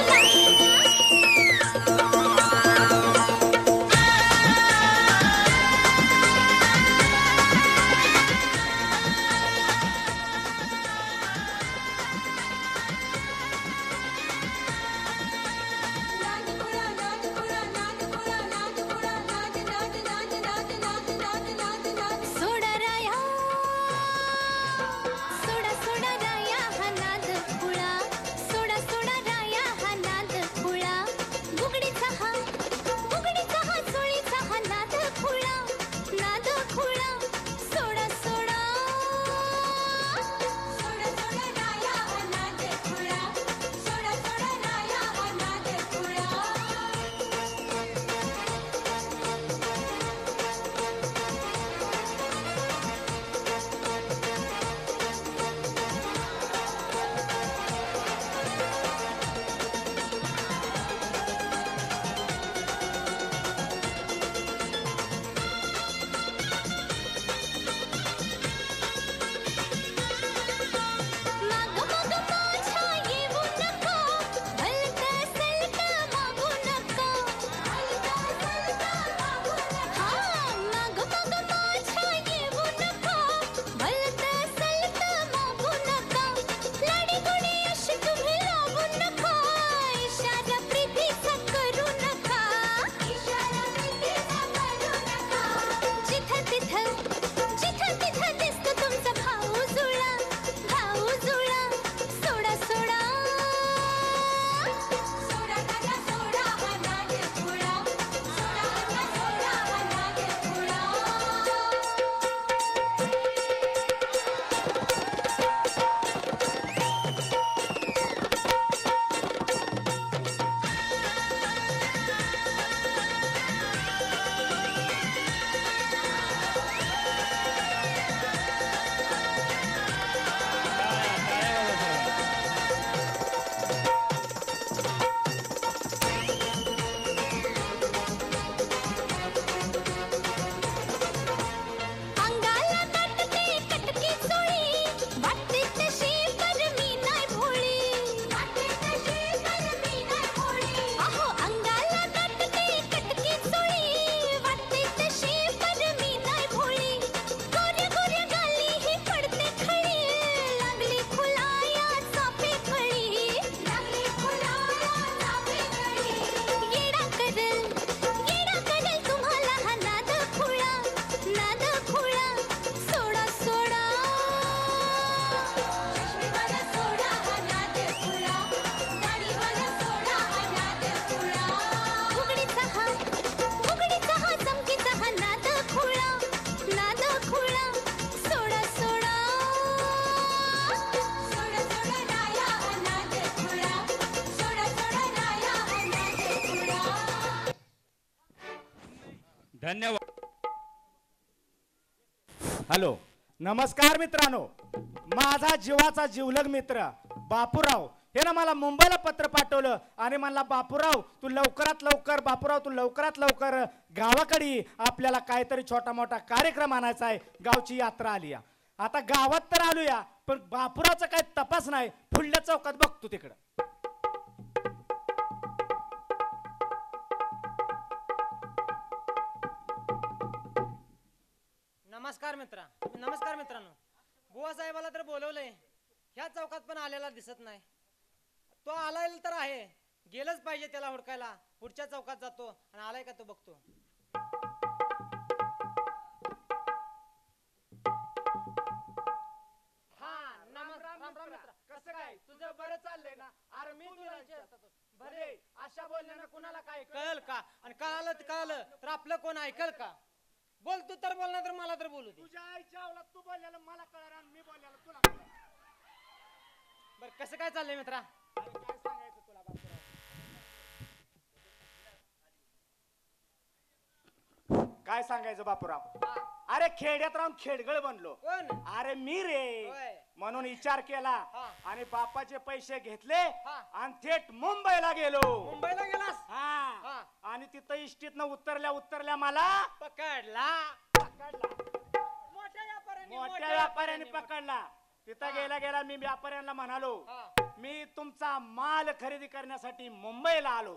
सोडा राया सोडा सोडा राया हा नाद खुळा सोडा सोडा राया हा नाद खुळा बुगडीचा हा चोळीचा हा नाद खुळा सोडा सोडा सोडा सोडा राया हा नाद खुळा सोडा सोडा राया हा नाद खुळा. माग माग माझ्या येऊ नका भलता सलता मागू नका माग माग माझ्या येऊ नका भलता सलता मागू नका लाडी गोडी अशी तुम्ही लावू नका इशारा प्रीतीचा करू नका जिथं तिथं दिसतो तुमचा भाऊ जुळा सोडा सोडा सोडा काका सोडा हा नाग खुळा सोडा काका सोडा हा नाग खुळा. अंगाला नाटते कटकी चोळी वाटते तशी पर मी नाही भोळी अहो अंगाला नाटते कटकी चोळी वाटते तशी पर मी नाही भोळी गोऱ्या गोऱ्या गाली ही पडते खळी लागली फुलाया चापे खळी येडा करेल तुम्हाला हा नाद खुळा सोडा सोडा चष्मेवाला सोडा हा नाद खुळा दाढीवाला सोडा हा नाद खुळा उघडीचा हा चमकीचा हा नाद खुळा सोडा सोडा सोडा सोडा राया हा नाद खुळा सोडा सोडा राया हा नाद खुळा. धन्यवाद. हॅलो नमस्कार मित्रांनो. माझा जीवाचा जीवलग मित्र बापूराव हे ना मला मुंबईला पत्र पाठवलं आणि म्हणला बापूराव तू लवकरात लवकर गावाकडे ये. आपल्याला काहीतरी छोटा मोठा कार्यक्रम आणायचा आहे. गावची यात्रा आली या. आता गावात तर आलोया पण बापूरावचा काही तपास नाही. पुढल्या चौकात बघतो तिकडं. नमस्कार मित्रांनो. बुवा साहेबाला तर बोलवलंय, ह्या चौकात पण आलेला दिसत नाही. तो आलाय तर आहे, गेलंच पाहिजे त्याला हुडकायला. पुढच्या चौकात जातो आणि आलाय का तो बघतो. कसं काय तुझं बरं चाललंय ना? अरे मी तुला बरे अशा बोलण्यानं कुणाला काय कळल का? आणि कळालं तर आपलं कोण ऐकल का? बोल तू तर बोलणार तर मला तर बोलू दे. तुझ्या आईच्या अवलात तू बोललेलं मला कळलं आणि मी बोललेलं तुला कळलं. बर कसं काय चाललंय मित्रा? अरे काय सांगायचं तुला बापूराव. काय सांगायचं बापूराव? अरे खेड्यात राहून खेडगळ बनलो. कोण? अरे मी रे. म्हणून विचार केला आणि बापाचे पैसे घेतले आणि थेट मुंबईला गेलो. मुंबईला गेलास? हा. आणि तिथं इष्टीतनं उतरल्या मला पकडला. मोठ्या व्यापाऱ्यांनी पकडला. तिथं गेला मी व्यापाऱ्यांना म्हणालो, मी तुमचा माल खरेदी करण्यासाठी मुंबईला आलो.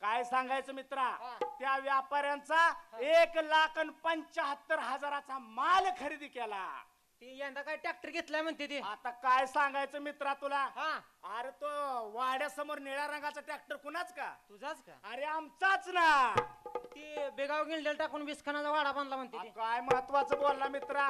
काय सांगायचं मित्रा, त्या व्यापाऱ्यांचा 1,75,000चा माल खरेदी केला. ती यंदा काय ट्रॅक्टर घेतलाय म्हणते ती. आता काय सांगायचं मित्रा तुला. अरे तो वाड्यासमोर निळ्या रंगाचा ट्रॅक्टर कुणाच का? तुझाच का? अरे आमचाच ना. ती बेगाव गिल्डेल टाकून विस्कणाचा वाडा बांधला म्हणते. काय महत्वाचं बोलला मित्रा.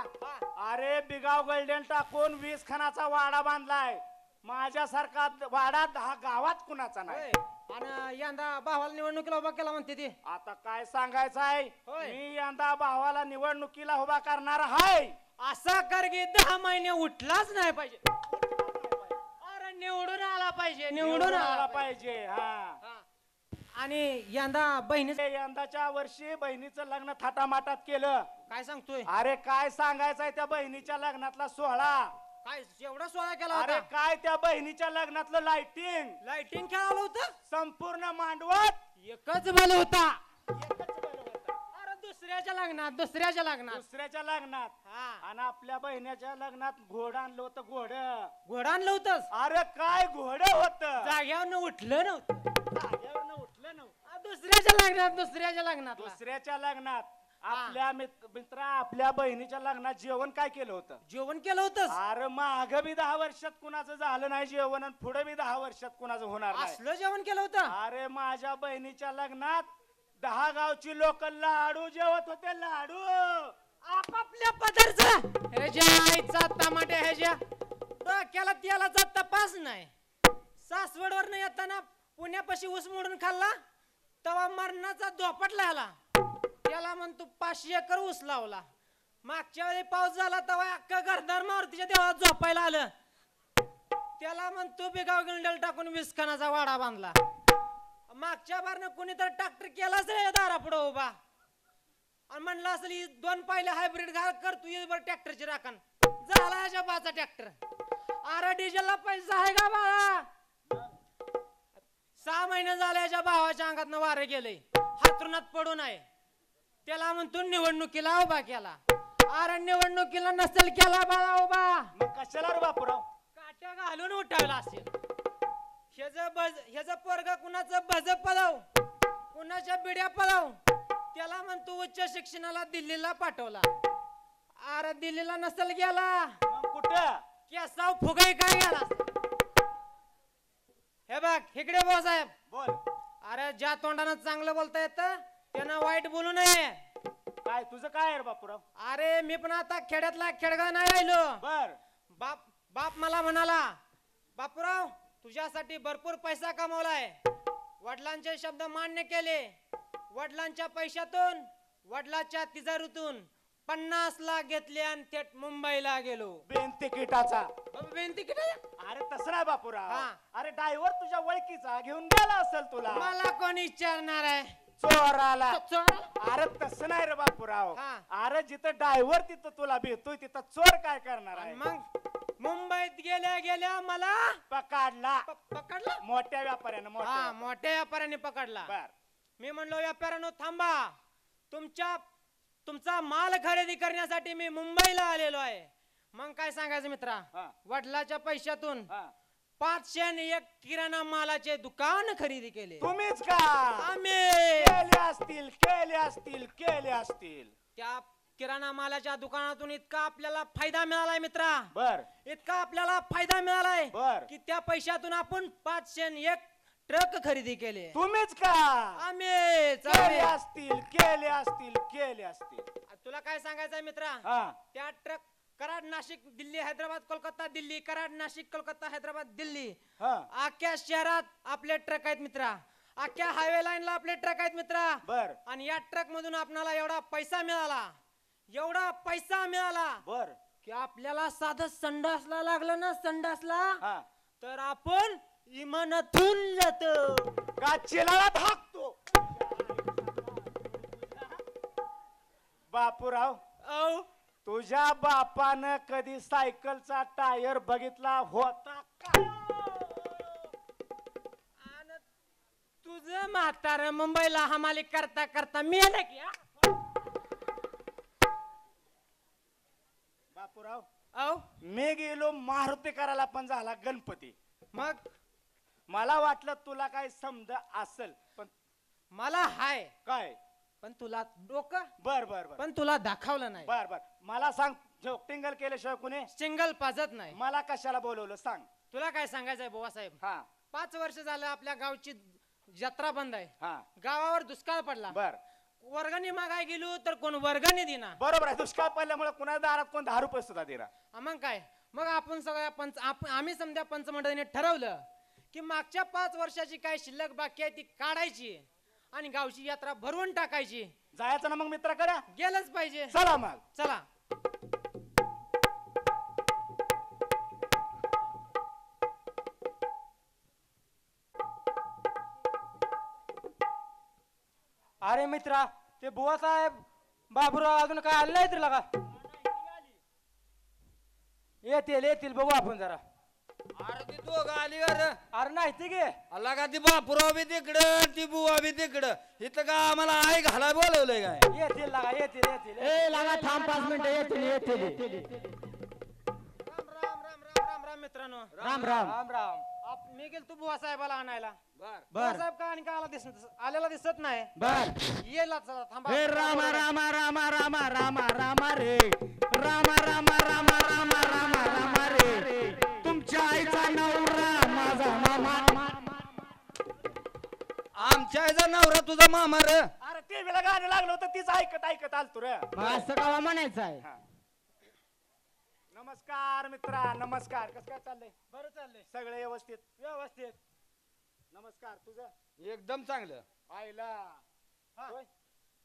अरे बिगाव गल्डेन टाकून 20 खानाचा वाडा बांधलाय. माझ्यासारखा वाडा 10 गावात कुणाचा नाही. आणि यंदा भावाला निवडणुकीला उभा केला म्हणते ती. आता काय सांगायचं आहे, मी यंदा भावाला निवडणुकीला उभा करणार आहे. असा कर की 10 महिने उठलाच नाही पाहिजे. अरे निवडून आला पाहिजे. निवडून आला पाहिजे. हा. आणि यंदा यंदाच्या वर्षी बहिणीचं लग्न थाटामाटात केलं. काय सांगतोय? अरे काय सांगायचंय त्या बहिणीच्या लग्नातला सोहळा. काय एवढा सोहळा केला अरे होता? काय त्या बहिणीच्या लग्नातलं लाइटिंग खेळालं होतं. संपूर्ण मांडवत एकच बल होता. अरे दुसऱ्याच्या लग्नात आणि आपल्या बहिणीच्या लग्नात घोडं आणलं होतं. घोडं आणलं होतंस? अरे काय घोडं होत. जाग्यावर उठलं नव्हतं. दुसऱ्याच्या लग्नात आपल्या मित्रा आपल्या बहिणीच्या लग्नात जेवण काय केलं होतं? जेवण केलं होतं. अरे माग बी 10 वर्षात कुणाचं झालं नाही जेवण आणि पुढे बी 10 वर्षात कुणाचं होणार नाही. असलं जेवण केलं होतं. अरे माझ्या बहिणीच्या लग्नात 10 गावची लोक लाडू जेवत होते. लाडू आपापल्या पदार्थ. ह्याच्या आईचा टमाटे ह्याच्या डोक्याला तेलाचा तपास नाही. सासवडवर न येताना पुण्यापाशी ऊस मोडून खाल्ला तेव्हा मरणाचा धोपटला आला. त्याला म्हणतो 500 एकर ऊस लावला. मागच्या वेळी पाऊस झाला तेव्हा अख्खा घरदार मारुतीच्या देवात झोपायला आलं. त्याला म्हणतो बेगाव गिंडल टाकून 20 खानाचा वाडा बांधला. मागच्या बारनं कुणी तर ट्रॅक्टर केलाच रे दारापुढे उभा आणि म्हणलं असेल 2 पायले हायब्रिड घाल कर तू ये बरं ट्रॅक्टरची राखण. झाला ह्याच्या बाचा ट्रॅक्टर. अरे डिझेलला पैसा आहे का बाळा? 6 महिने झाले याच्या भावाच्या अंगातनं वारे गेले. हातरुणात पडून आहे. त्याला म्हणतो निवडणुकीला उभा केला. अरे निवडणुकीला नसेल केला बाळा उभा, मग कशाला रे बापूराव? काट्या घालून उठावला असेल. ह्याचं पोरगा कुणाचं भज पळाव, कुणाच्या बिड्या पळाव. त्याला म्हणतो उच्च शिक्षणाला दिल्लीला पाठवला. अरे दिल्लीला नसेल गेला, मग कुठं? केसाव फुगाई काय गेला. हे बघ इकडे भाऊ साहेब बोल. अरे ज्या तोंडानं चांगलं बोलता येतं त्यांना वाईट बोलू नये. काय तुझं काय रे बापूराव? अरे मी पण आता खेड्यातला खेडगा नाही राहिलो. बर. बाप मला म्हणाला, बापूराव तुझ्यासाठी भरपूर पैसा कमवलाय. वडिलांचे शब्द मान्य केले. वडिलांच्या पैशातून वडिलांच्या तिजोरीतून 50 लाख घेतले आणि थेट मुंबईला गेलो. बिन तिकिटाचा. बिन तिकीट? अरे तसं नाही बापूराव. अरे ड्रायव्हर तुझ्या ओळखीचा घेऊन गेला असेल तुला. मला कोण विचारणार आहे? चोराला. अरे तसं नाही रे बापूराव. अरे जिथं ड्रायव्हर तिथं तुला भेटतोय तिथं चोर काय करणार आहे? मग मुंबईत गेल्या गेल्या मला पकडला. पकडला मोठ्या व्यापाऱ्यानं. मोठ्या व्यापाऱ्याने पकडला. बर. मी म्हणलो व्यापाऱ्यानो थांबा, तुमचा माल खरेदी करण्यासाठी मी मुंबईला आलेलो आहे. मग काय सांगायचं मित्रा, वडिलाच्या पैशातून 501 किराणा मालाचे दुकान खरेदी केले. तुम्हीच का? आम्ही केले असतील. त्या किराणा मालाच्या दुकानातून इतका आपल्याला फायदा मिळालाय मित्रा. बर. इतका आपल्याला फायदा मिळालाय बर. की त्या पैशातून आपण 501 ट्रक खरेदी केले. तुम्हीच का? आम्हीच केले असतील केले असतील केले असतील. तुला काय सांगायचंय मित्रा? हा. त्या ट्रक कराड नाशिक दिल्ली हैदराबाद कोलकाता दिल्ली कराड नाशिक कोलकाता हैदराबाद दिल्ली अख्ख्या शहरात आपले ट्रक आहेत मित्रा. अख्ख्या हायवे लाईनला आपले ट्रक आहेत मित्रा. बर. आणि या ट्रक मधून आपल्याला एवढा पैसा मिळाला बर की आपल्याला साधं संडासला लागलं ना संडासला तर आपण इमानातून जातो का चिलाला धाकतो. बापूराव तुझ्या बापानं कधी सायकलचा टायर बघितला होता का? तुझं म्हातार मुंबईला हमाली करता करता मिळालं की बापूराव मी गेलो मारुती करायला पण झाला गणपती. मग मला वाटलं तुला काय समज असेल पण मला हाय काय पण तुला डोकं बर बर बर पण तुला दाखवलं नाही. बर बर मला सांग टिंगल केल्याशिवाय कुणी सिंगल पाजत नाही. मला कशाला बोलवलं सांग. तुला काय सांगायचंय बुवा साहेब? 5 वर्ष झालं आपल्या गावची जत्रा बंद आहे. गावावर दुष्काळ पडला. बर. वर्गणी मागाय गेलो तर कोण वर्गणी देणार. बरोबर आहे. दुष्काळ पडल्यामुळे कुणा दारात कोण 10 रुपये सुद्धा देणार. मग काय मग आपण सगळ्या आम्ही समजा पंचमंडळीने ठरवलं की मागच्या 5 वर्षाची काय शिल्लक बाकी आहे ती काढायची आणि गावची यात्रा भरवून टाकायची. जायचं ना मग मित्राकडे? गेलंच पाहिजे. चला मग चला. अरे मित्रा ते बुवा साहेब बाबूराव अजून काय आलं नाही तुला का? येतील बघू आपण जरा. अरे ती दोघं आली अरे नाही ते गे अल्ला का ती बापुराव बी तिकडं ती बुवा बी तिकडं. इथं का आम्हाला आई घाला बोलवलंय काय? येतील लागा येतील. ए लागा थांब 5 मिनिटं येतील. राम मित्रांनो. राम. मी गेलो तू बुवा साहेबाला आणायला. बर. बुवा साहेब का आणि का आलेला दिसत नाही. बर. येला चला थांबा. हे रामा रामा रामा रामा रामा रामा रे रामा रामा रामा रामा रामा रामा रे तुमच्या आईचा नवरा माझा मामा. आमच्या आईचा नवरा तुझा मामा रे. अरे टीव्हीला गाणं लागलं होतं तीच ऐकत आलतो रे. असं का म्हणायचं आहे? नमस्कार मित्रा नमस्कार. कसं काय चाललंय? बरं चाललंय सगळं व्यवस्थित? व्यवस्थित. नमस्कार. तुझं? एकदम चांगलं. आईला होय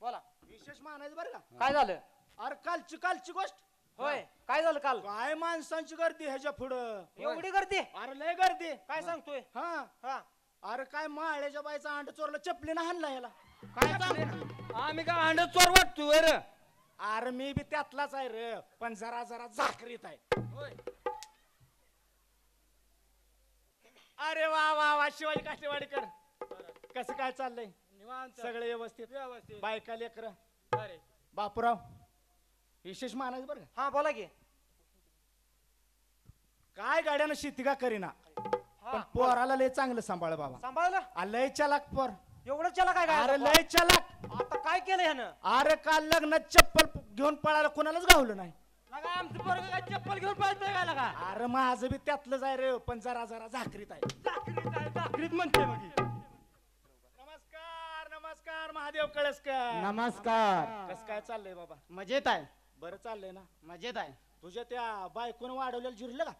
बोला. विशेष मानायचं बरं का? काय झालं? अरे कालची गोष्ट. होय काय झालं काल? काय माणसांची गर्दी ह्याच्या पुढं. एवढी गर्दी? अरे लय गर्दी. काय सांगतोय? हा. अरे काय माळ्याच्या बाईचा अंड चोरला चपलीनं हाणला ह्याला. काय सांग आम्ही का अंड चोर वाटतोय रे. अरे मी बी त्यातलाच आहे रे पण जरा झाकरीत आहे. अरे वा शिवाजी काष्टेवाडीकर कसं काय चाललंय? निवांत. सगळे व्यवस्थित? व्यवस्थित. बायका लेकर? बापूराव विशेष मानायचं बरं का? हा बोला की. काय गाड्यानं शेती का करीना पण पोराला लय चांगलं सांभाळ बाबा. सांभाळलं? लय चलाक पोर. एवढं चला काय? अरे लय चलाक. आता काय केलं ह्यानं? अरे काल लग्नात चप्पल घेऊन पळायला कोणालाच गावलं नाही. आमचं पोरगं काय चप्पल घेऊन पळतोय का लागा? अरे माझं बी त्यातलंच आहे रे पण जरा झाकरीत आहे. झाकरीत म्हणते मग. नमस्कार महादेव कळसकर. नमस्कार. कस काय चाललंय बाबा? मजेत आहे. बरं चाललंय ना? मजेत आहे. तुझ्या त्या बायकोनं वाढवलेलं जिरलं का?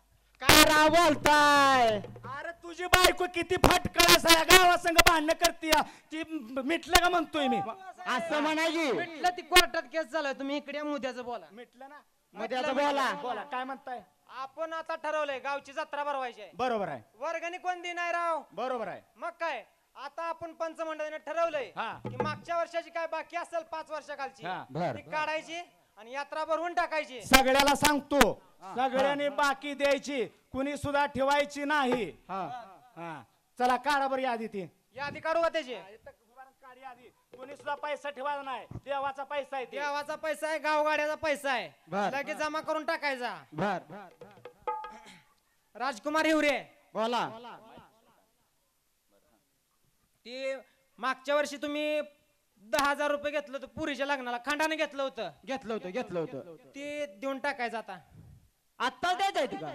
काय राव बोलताय? अरे तुझी बायको किती फटकळास आहे गावासंग भांडणं करते ती मिटलं का म्हणतोय मी. असं म्हणायची. म्हटलं ती कोर्टात केस चालू आहे. तुम्ही इकडे मुद्द्याचं बोला. मिटलं ना? मुद्द्याचं बोला. काय म्हणताय? आपण आता ठरवलंय गावची जत्रा भरवायची आहे. बरोबर आहे. वर्गणी कोण देणार राव? बरोबर आहे. मग काय आता आपण पंचमंडळीने ठरवलंय की मागच्या वर्षाची काय बाकी असेल 5 वर्षाखालची ती काढायची आणि यात्रा भरवून टाकायची. सगळ्याला सांगतो सगळ्यांनी बाकी द्यायची कुणी सुद्धा ठेवायची नाही. चला काढा बरं यादी. ती यादी काढू का त्याची? कुणी सुद्धा पैसा ठेवायचा नाही. देवाचा पैसा आहे. देवाचा पैसा आहे गावगाड्याचा पैसा आहे. लगेच जमा करून टाकायचा. राजकुमार हिवरे बोला. ती मागच्या वर्षी तुम्ही 10,000 रुपये घेतलं होतं पुरीच्या लग्नाला, खंडाने घेतलं होतं. घेतलं होतं ते देऊन टाकायचं आता. आता द्यायचंय तुका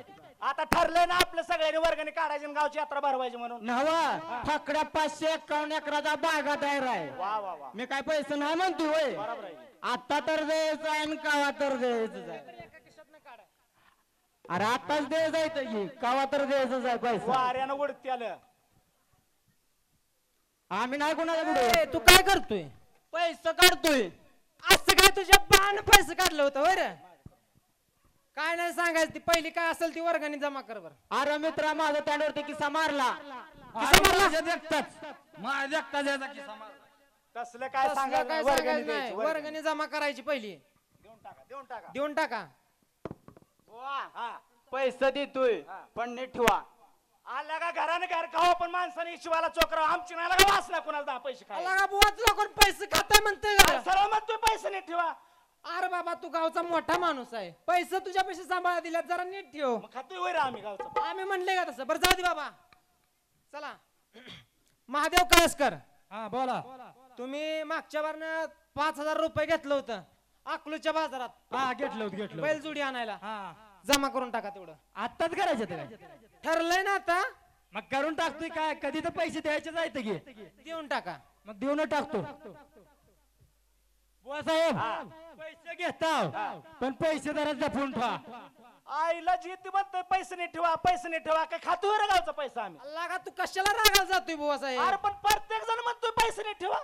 आता ठरलंय ना आपलं सगळ्यांनी वर्गाने काढायची आणि गावची यात्रा भरवायची म्हणून. नवा ठाकड्या 551 एकराचा बागा तयार आहे. वा वा वा, मी काय पैसे नाही म्हणतोय होय. बरोबर आहे. आता तर द्यायचं आहे आणि कावा तर द्यायचं आहे. अरे आताच द्यायचं आहे की कावा तर द्यायचंच आहे पैसा. वाऱ्यानं उडती आलं. आम्ही नाही कोणाला ए, तू काय करतोय? पैसे काढतोय. असं काय तुझ्या बाण पैसे काढलं होतं होय रे? काय नाही सांगायचं, ती पहिली काय असेल ती वर्गाने जमा कर बर. अरे मित्रा माझा त्यावरती किस्सा मारला. तसलं काय तसलं सांगायचं काय नाही, वर्गणी सांगायचं द्यायची, नाही, वर्गणी. वर्गणी जमा करायची पहिली. देऊन टाका. पैसे देतोय पण नीट ठेवा. आला का घराने घर खावा पण माणसाने शिवाला चोकराव आमची नाही का वाचला कोणाला 10 पैसे खायला. आला का बुवाच लोकं पैसे खाताय म्हणते का? सरळ म्हणतोय पैसे नाही ठेवा. अरे बाबा तू गावचा मोठा माणूस आहे, पैसे तुझ्या पैसे सांभाळा दिल्यात, जरा नीट ठेव. मग खातोय होय रे आम्ही गावचं. आम्ही म्हणले का तसं? बरं जाऊ दे बाबा. चला महादेव कळसकर, हा बोला. तुम्ही मागच्या वारनं 5,000 रुपये घेतलं होतं अकलूच्या बाजारात. हा घेतलं बैलजोडी आणायला. हा जमा करून टाका तेवढं. आत्ताच करायचं ते काय? ठरलंय ना आता? मग करून टाकतोय काय, कधी तर पैसे द्यायचे जायचं की. देऊन टाका. मग देऊन टाकतो. बुवा साहेब पैसे घेताव पण पैसे जरा जपून ठेवा. आईला जिद्द म्हणतोय पैसे नाही ठेवा, पैसे नाही ठेवा. काय खातोय रे गावचा पैसा आम्ही. अल्ला का तू कशाला रागायला जातोय बुवा साहेब? अरे पण प्रत्येक जण म्हणतोय पैसे नाही ठेवा.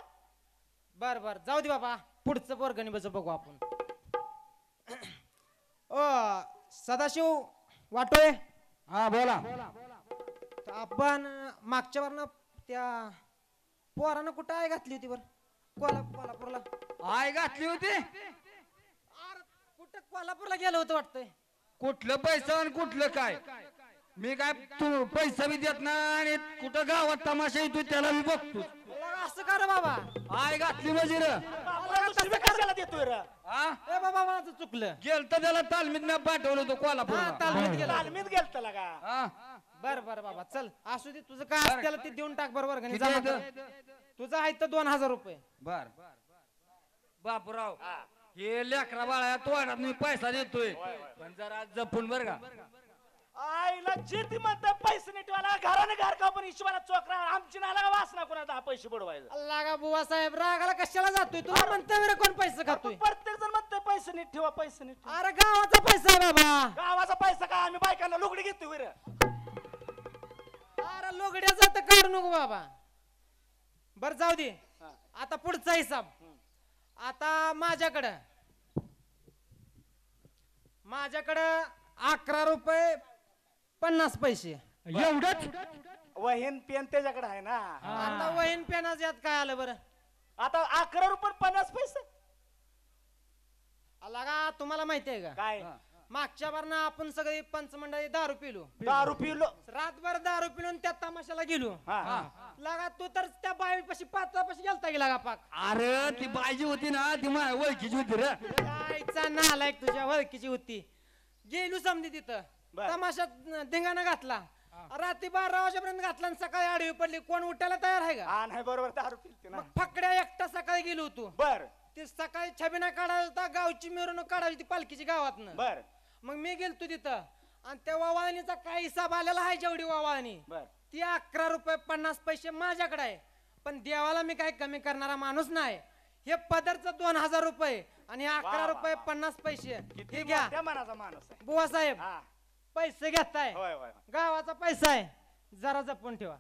बर बर जाऊ दे बाबा, पुढचं वर्गणी बस बघू आपण. ओ सदाशिव वाटोय, हा बोला. तर आपण मागच्या वरनं त्या पोरानं कुठं आहे घातली होती बर? कोल्हापूरला आय घातली होती. कुठं कोल्हापूरला गेलं होतं वाटतंय. कुठलं पैसा आणि कुठलं काय, मी काय तू पैसा बी देत नाही आणि कुठं गावात तमाशा येतो त्याला मी बघतो. असं कर बाबा. आय घातली म्हणजे कशाला देतोय रे? ए बाबा माझं चुकलं. गेलत त्याला तालमीत मी पाठवलं होतं कोल्हापूर. तालमीत गेलत का? बर बर बाबा चल असू दे, तुझं काय असतं त्याला ते देऊन टाक बरोबर का नाही? तुझं आहे तर 2,000 रुपये. बर बापूराव, हे लेकरा बाळा तोंडात मी पैसा देतोय पण जरा जपून बर का. आईला जिद्द म्हणतोय पैसे नाही ठेवायला. घराने घर खावा पण शिवाला चोकरा आमची नाही का वाचना कोणाला 10 पैसे बुडवायचं. अल्ला का बुवा साहेब रागाला कशाला जातोय? तुला म्हणतोय बरं कोण पैसे खातोय? प्रत्येक जण म्हणतोय पैसे नाही ठेवा, पैसे नाही ठेवा. अरे गावाचा पैसा आहे बाबा. गावाचा पैसा काय आम्ही बायकांना लुगडी घेतोय रे? अरे लोगड्याचा तर काढू नको बाबा. बर जाऊ दे, आता पुढचा हिसाब. आता माझ्याकडं 11 रुपये 50 पैसे. एवढंच? वहीन पेन त्याच्याकडे आहे ना. आता वहीन पेनाच यात काय आलं बरं? आता 11 रुपये 50 पैसे. आला का तुम्हाला माहिती आहे का काय? मागच्या बारनं आपण सगळे पंचमंडळी दारू पिलो. दारू पिलो रातभर दारू पिलो आणि त्या तमाशाला गेलो. लागा तू तर त्या बाईपाशी पात्रापाशी गेलता गेला का पाक. अरे ती बायजी होती ना ती माझ्या ओळखीची होती रे. कायचा नालायक तुझ्या ओळखीची होती. गेलो समधी तिथं तमाशात धिंगाणा घातला. रात्री 12 वाजेपर्यंत घातला आणि सकाळी आडवी पडली. कोण उठायला तयार आहे का? नाही बरोबर दारू पिलते ना. फकड्या एकटा सकाळी गेलो होतो. बर ते सकाळी छबिना काढायला होता, गावची मिरवणूक काढायची ती पालखीची गावातनं. बर मग मी गेलतो तिथं आणि त्या वावाळणीचा काय हिसाब आलेला आहे जेवढी वावाळणी ती 11 रुपये 50 पैसे माझ्याकडे आहे. पण देवाला मी काय कमी करणारा माणूस नाही. हे पदरचं 2,000 रुपये आणि 11 रुपये 50 पैसे हे घ्या. त्या मनाचा माणूस आहे बुवा साहेब. पैसे घेताय, गावाचा पैसा आहे, जरा जपून ठेवा.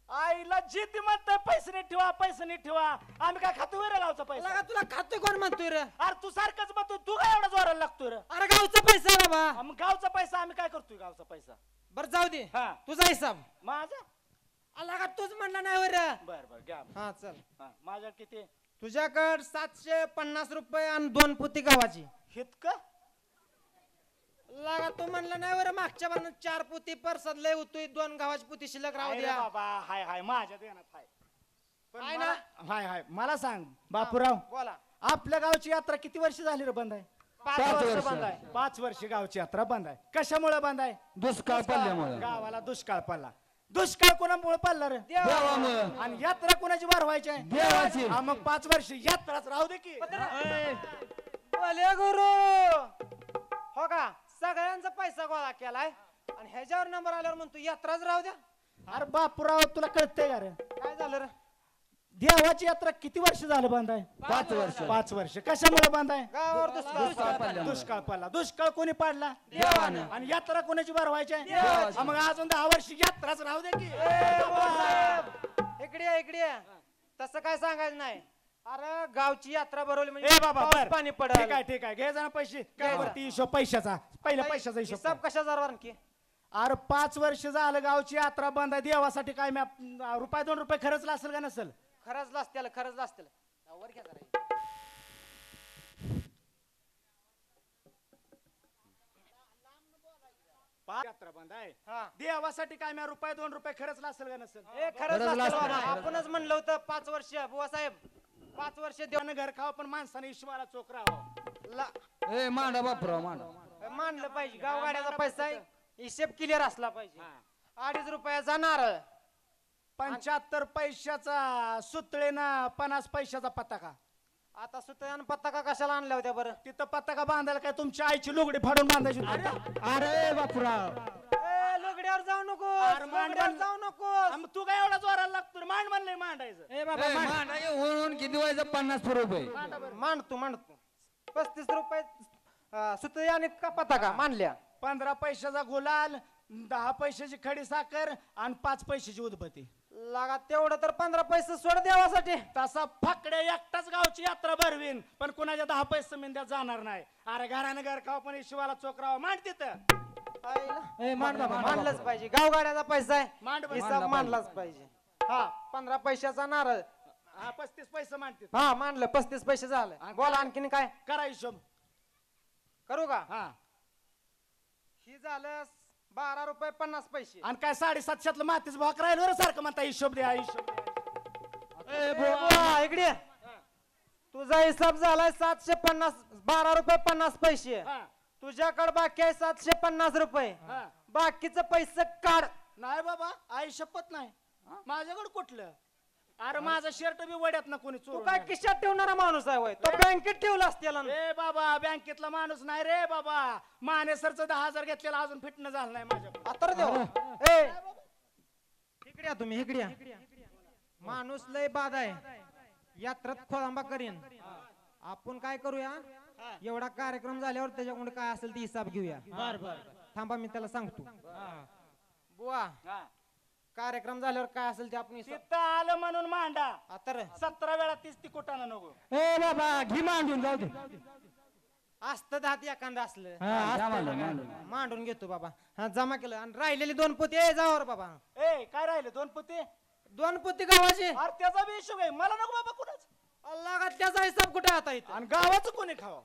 आईला जिद्द म्हणतोय पैसे नाही ठेवा, पैसे नाही ठेवा. आम्ही काय खातोय रे गावचा पैसा? तुला खातोय कोण म्हणतोय रे? अरे तू सारखंच म्हणतोय, तू काय एवढा जोराला लागतोय रे? अरे गावचा पैसा आहे बाबा. मग गावचा पैसा आम्ही काय करतोय गावचा पैसा? बर जाऊ दे, तुझा हिसाब. माझा आला का तूच म्हणला नाही रे? बर बर घ्या. हा चल. माझ्या किती? तुझ्याकडे 750 रुपये आणि 2 पोती गव्हाची. हितक लागा तू म्हणला नाही बरं मागच्या बार 4 पोती परसाद लय होतोय, 2 गव्हाची पोती शिल्लक राहू द्या बाबा. हाय हाय माझ्या देण्यात हाय. हाय ना? हाय हाय. मला सांग बापूराव, बोला. आपल्या गावची यात्रा किती वर्ष झाली रे बंद आहे? 5 वर्ष बंद आहे. 5 वर्ष गावची यात्रा बंद आहे. कशामुळे बंद आहे? दुष्काळ पडल्यामुळे. गावाला दुष्काळ पडला. दुष्काळ कोणामुळे पडला रे देवामुळं. आणि यात्रा कोणाची भरवायची आहे देवाची. हा, मग 5 वर्ष यात्राच राहू दे की भले गुरु हो का सगळ्यांचा पैसा गोळा केलाय आणि ह्याच्यावर नंबर आल्यावर म्हणतो यात्राच राहू द्या. अरे बापूराव तुला कळतंय का रे काय झालं रे देवाची यात्रा किती वर्ष झालं बांधाय 5 वर्ष. 5 वर्ष कशामुळे बांधाय गावावर दुष्काळ दुष्काळ पडला दुष्काळ कोणी पाडला देवानं. आणि यात्रा कोणाची भरवायची आहे देवाची. हा, मग अजून 10 वर्ष यात्राच राहू दे की इकडे इकडे तसं काय सांगायचं नाही. अरे गावची यात्रा भरवली ए म्हणजे बाबा पाऊस बर पाणी ठीक पडलं आहे ठीक आहे घे जरा पैसे काय वरती हिशोब पैशाचा पहिला पैशाचा हिशोब हिसाब कशाचा आणखी अरे 5 वर्ष झालं गावची यात्रा बंद आहे देवासाठी काय मी रुपये 2 रुपये खर्चला असेल का नसेल खरंच असतील खरंच असतील वर घ्या जरा. यात्रा बंद आहे हा. देवासाठी काय मी रुपये 2 रुपये खर्चला असेल का नसेल ए खरंच असतील बाबा. आपणच म्हणलं होतं 5 वर्ष बुवा साहेब 5 वर्ष देवानं घर खावं पण माणसाने हिशोबाला चोख राहावं ए मांडा बापराव मांडा. मानलं पाहिजे गावगाड्याचा पैसा आहे हिशेब क्लिअर असला पाहिजे. 2.5 रुपयाचा नारळ 75 पैशाचा सुतळे ना 50 पैशाचा पताका आता सुतयान पताका कशाला आणल्या होत्या बरं तिथं पताका बांधायला काय तुमची आईची लुगडी फाडून बांधायची अरे बापराव. ए, लुगड्यावर जाऊ नको अरे मांड लुगड्यावर बांध. जाऊ नको मग तू काय एवढा जोराला लागतो मांड म्हणलंय मांडायचं ए, मांडा हे होऊन किती व्हायचं 50 रुपये. मांडतो 35 रुपये सुतया आणि पताका मानल्या 15 पैशाचा गुलाल 10 पैशाची खडी साखर आणि 5 पैशाची उदबत्ती लागा तेवढं तर 15 पैसे सोड देवासाठी तसा फकड्या एकटाच गावची यात्रा भरवीन पण कुणाच्या 10 पैसे मिंद्यात जाणार नाही अरे घरानं घर खाव पण हिशोबाला चोकरावा मांड तिथं ए मांड बाबा मानलंच पाहिजे गावगाड्याचा पैसा आहे मांड बरं. हिसाब मानलाच पाहिजे. हा 15 पैशाचा नारळ हा 35 पैसे मांड तिथं हा मानलं 35 पैसे झालं बोला आणखीन काय करा हिशोब करू का हा ही झालं 12 रुपये 50 पैसे आणि काय 750 मातीच भाग राहिलो रे सारखं म्हणता हिशोब द्या हिशोब ए बुवा, इकडे ये. तुझा हिसाब झालाय 750 12 रुपये 50 पैसे हा. तुझ्याकडे बाकी आहे 750 रुपये हा. बाकीचं पैसे काढ नाही बाबा आई शपथ नाही माझ्याकडे कुठलं अरे माझा शर्ट बी वड्यात ना कोणी तू चोर काय खिशात ठेवणारा माणूस आहे होय? तो बँकेत ठेवला असतेला ए बाबा बँकेतला माणूस नाही रे बाबा मानेसरचं 10,000 घेतलेला अजून फिटणं झालं नाही माझ्याकडे आता देव ए इकडे या तुम्ही इकडे या. माणूस लय बाद आहे यात्रात खोळंबा करीन आपण काय करूया एवढा कार्यक्रम झाल्यावर त्याच्याकडे काय असेल ते हिसाब घेऊया थांबा मी त्याला सांगतो बुवा कार्यक्रम झाल्यावर काय असेल ते आपण हिसाब तिथं आलं म्हणून मांडा तर 17 वेळा 30 ती कुटाना नको ए बाबा घी मांडून जाऊ दे. असतं दात एखादं असलं हा, जा मांडून, मांडून. मांडून घेतो बाबा हा जमा केलं आणि राहिलेली 2 पोती ए जावर बाबा ए काय राहिलं 2 पोते 2 पोती गावाचे अरे त्याचा बी हिशोब आहे मला नको बाबा कुणाच अल्लाह त्याचा हिसाब कुठे आता इथं आणि गावाचं कोणी खावा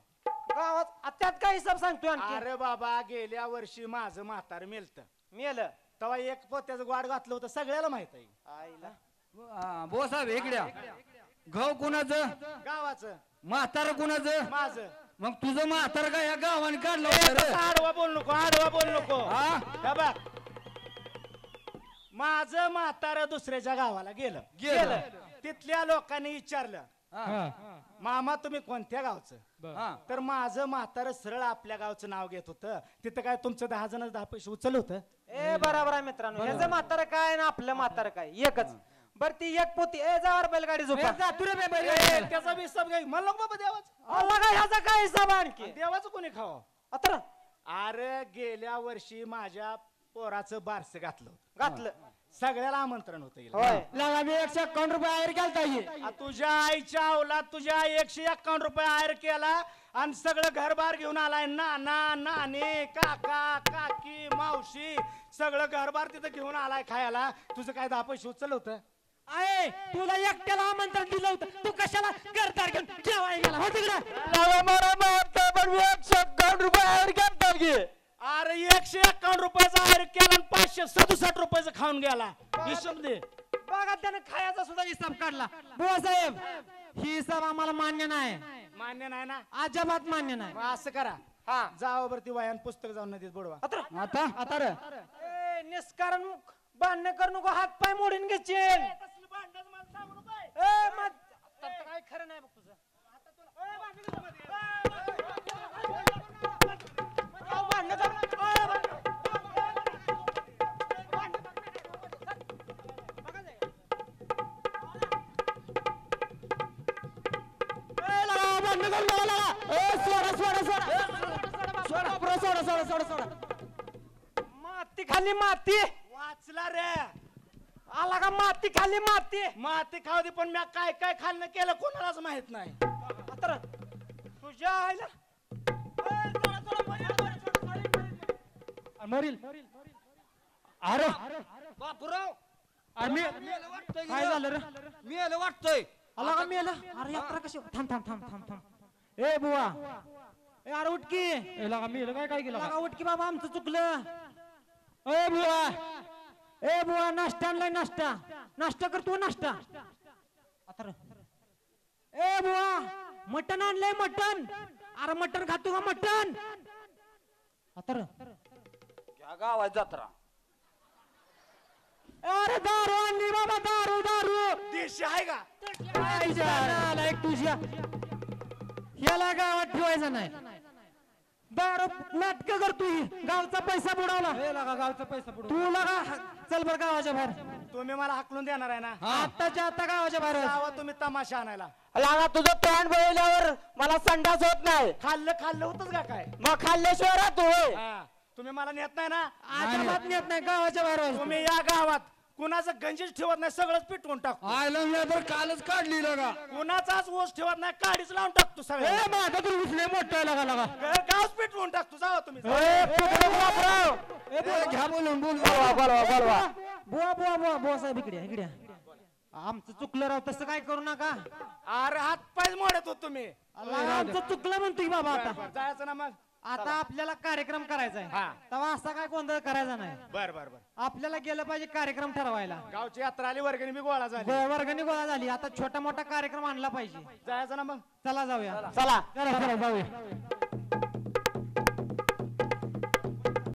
गावात त्यात काय हिसाब सांगतोय आणखी अरे बाबा गेल्या वर्षी माझं म्हातार मेलत मेलं तेव्हा 1 पोत्याचं ग्वाड घातलं होतं सगळ्याला माहित आहे आईला बो साहेब इकड्या गहू कुणाचं गावाचं म्हातारं कुणाचं माझं मग तुझं म्हातारं काय या गावाने काढलं होतं रे? आडवा बोल नको आडवा बोल नको हा? हे बघ माझं म्हातार दुसऱ्याच्या गावाला गेलं गेलं. तिथल्या लोकांनी विचारलं हा. मामा तुम्ही कोणत्या गावचं हा. तर माझं म्हातार सरळ आपल्या गावचं नाव घेत होतं तिथं काय तुमचं 10 जण 10 पैसे उचल होतं ए बरोबर आहे मित्रांनो ह्याचं म्हातारं काय ना आपलं म्हातारं काय एकच बर ती 1 पोती ए जावर बैलगाडी झोपा ए, त्याचा बी हिसाब घ्या मला नको बाबा देवाचं अल्लाह काय ह्याचा काय हिसाब आणखी देवाचं कोणी खावा आता अरे गेल्या वर्षी माझ्या पोराचं बारस घातलं होतं. घातलं सगळ्याला आमंत्रण होतं हिला. होय लागा मी 151 रुपये आयर केलता ही. तुझ्या आईच्या अवलाद तुझ्या 151 रुपये आयर केला आणि सगळं घरबार घेऊन आलाय नाना नाने काका काकी मावशी सगळं घरबार तिथं घेऊन आलाय खायला तुझं काय 10 पैसे उचल होतं आहे तुला एकट्याला आमंत्रण दिलं होतं तू कशाला घरदार घेऊन जेवायला गेला हो तिकडे अरे 151 रुपयाचा आयर केला आणि 567 रुपयाचं खाऊन गेला हिशोब दे बघा त्याने खायचा सुद्धा हिसाब काढला बुवा साहेब ही हिसाब आम्हाला मान्य नाही मान्य नाही ना अजिबात मान्य नाही मग असं करा हा जावावरती वयान पुस्तक जाऊन नदीत बुडवा आता रे ए, निष्कारण भांडण करू नको, हात पाय मोडून घेशील. काय खरं नाही बघ तुझं. माती खाली माती वाचला रे. आला का माती खाली माती. माती खाऊ दे, पण मी काय काय खाल्लं केलं कोणालाच माहित नाही. आता तुझ्या आईला मरील. अरे बापूराव अरे काय झालं रे? मी आलं वाटतोय. आला का मी आला? अरे यात्रा कशी? थांब थांब थांब थांब थांब. ए बुवा, ए अरे उठकी. ए लगा मी काय केलं? लगा उठकी बाबा, आमचं चुकलं. ए बुवा, ए बुवा, नाश्ता आणलाय. नाश्ता नाश्ता करतो. नाश्ता आता रे. ए बुवा, मटण आणलंय. मटण. अरे मटण खातो का? मटण आता रे. क्या गावात जत्रा. अरे दारू आणली बाबा. दारू दारू देशी आहे का? एक तुझ्या याला गावात ठेवायचं नाही. दारू नाटक करतोय. गावचा पैसा बुडवला. गावचा पैसा बुडवला. तू लगा चल बर गावाच्या बाहेर. तुम्ही मला हाकलून देणार आहे ना? आत्ताच्या आता गावाच्या बाहेर गावात तुम्ही तमाशा आणायला. लागा तुझं तोंड बघितल्यावर मला संडास होत नाही. खाल्लं होतच का काय? मग खाल्ल्याशिवाय राहतो होय. तुम्ही मला नेत नाही ना? अजिबात नेत नाही गावाच्या बाहेर. तुम्ही या गावात कुणाचं गंजीच ठेवत नाही, सगळंच पिटवून टाकतो. आयला मी तर कालच काढली लगा. कुणाचाच ओस ठेवत नाही, काडीच लावून टाकतो सगळं. माझा तर उचले मोठा लगा लगा. गावच पिटवून टाकतो. जावा तुम्ही. घ्या बोलून बोल. बुवा बुवा बुवा बुवा साहेब इकडे इकडे. आमचं चुकलं राव, तसं काय करू नका. अरे हात पाय मोडत होत तुम्ही. आमचं चुकलं म्हणतोय बाबा. आता जायचं ना मग. आता आपल्याला कार्यक्रम करायचा आहे, तेव्हा असा काय गोंधळ करायचा नाही. बर बर बर. आपल्याला गेलं पाहिजे कार्यक्रम ठरवायला. गावची यात्रा आली, वर्गणी बी गोळा झाली. वर्गणी गोळा झाली. आता छोटा मोठा कार्यक्रम आणला पाहिजे. जायचं ना मग. चला जाऊया. चला चला चला जाऊया.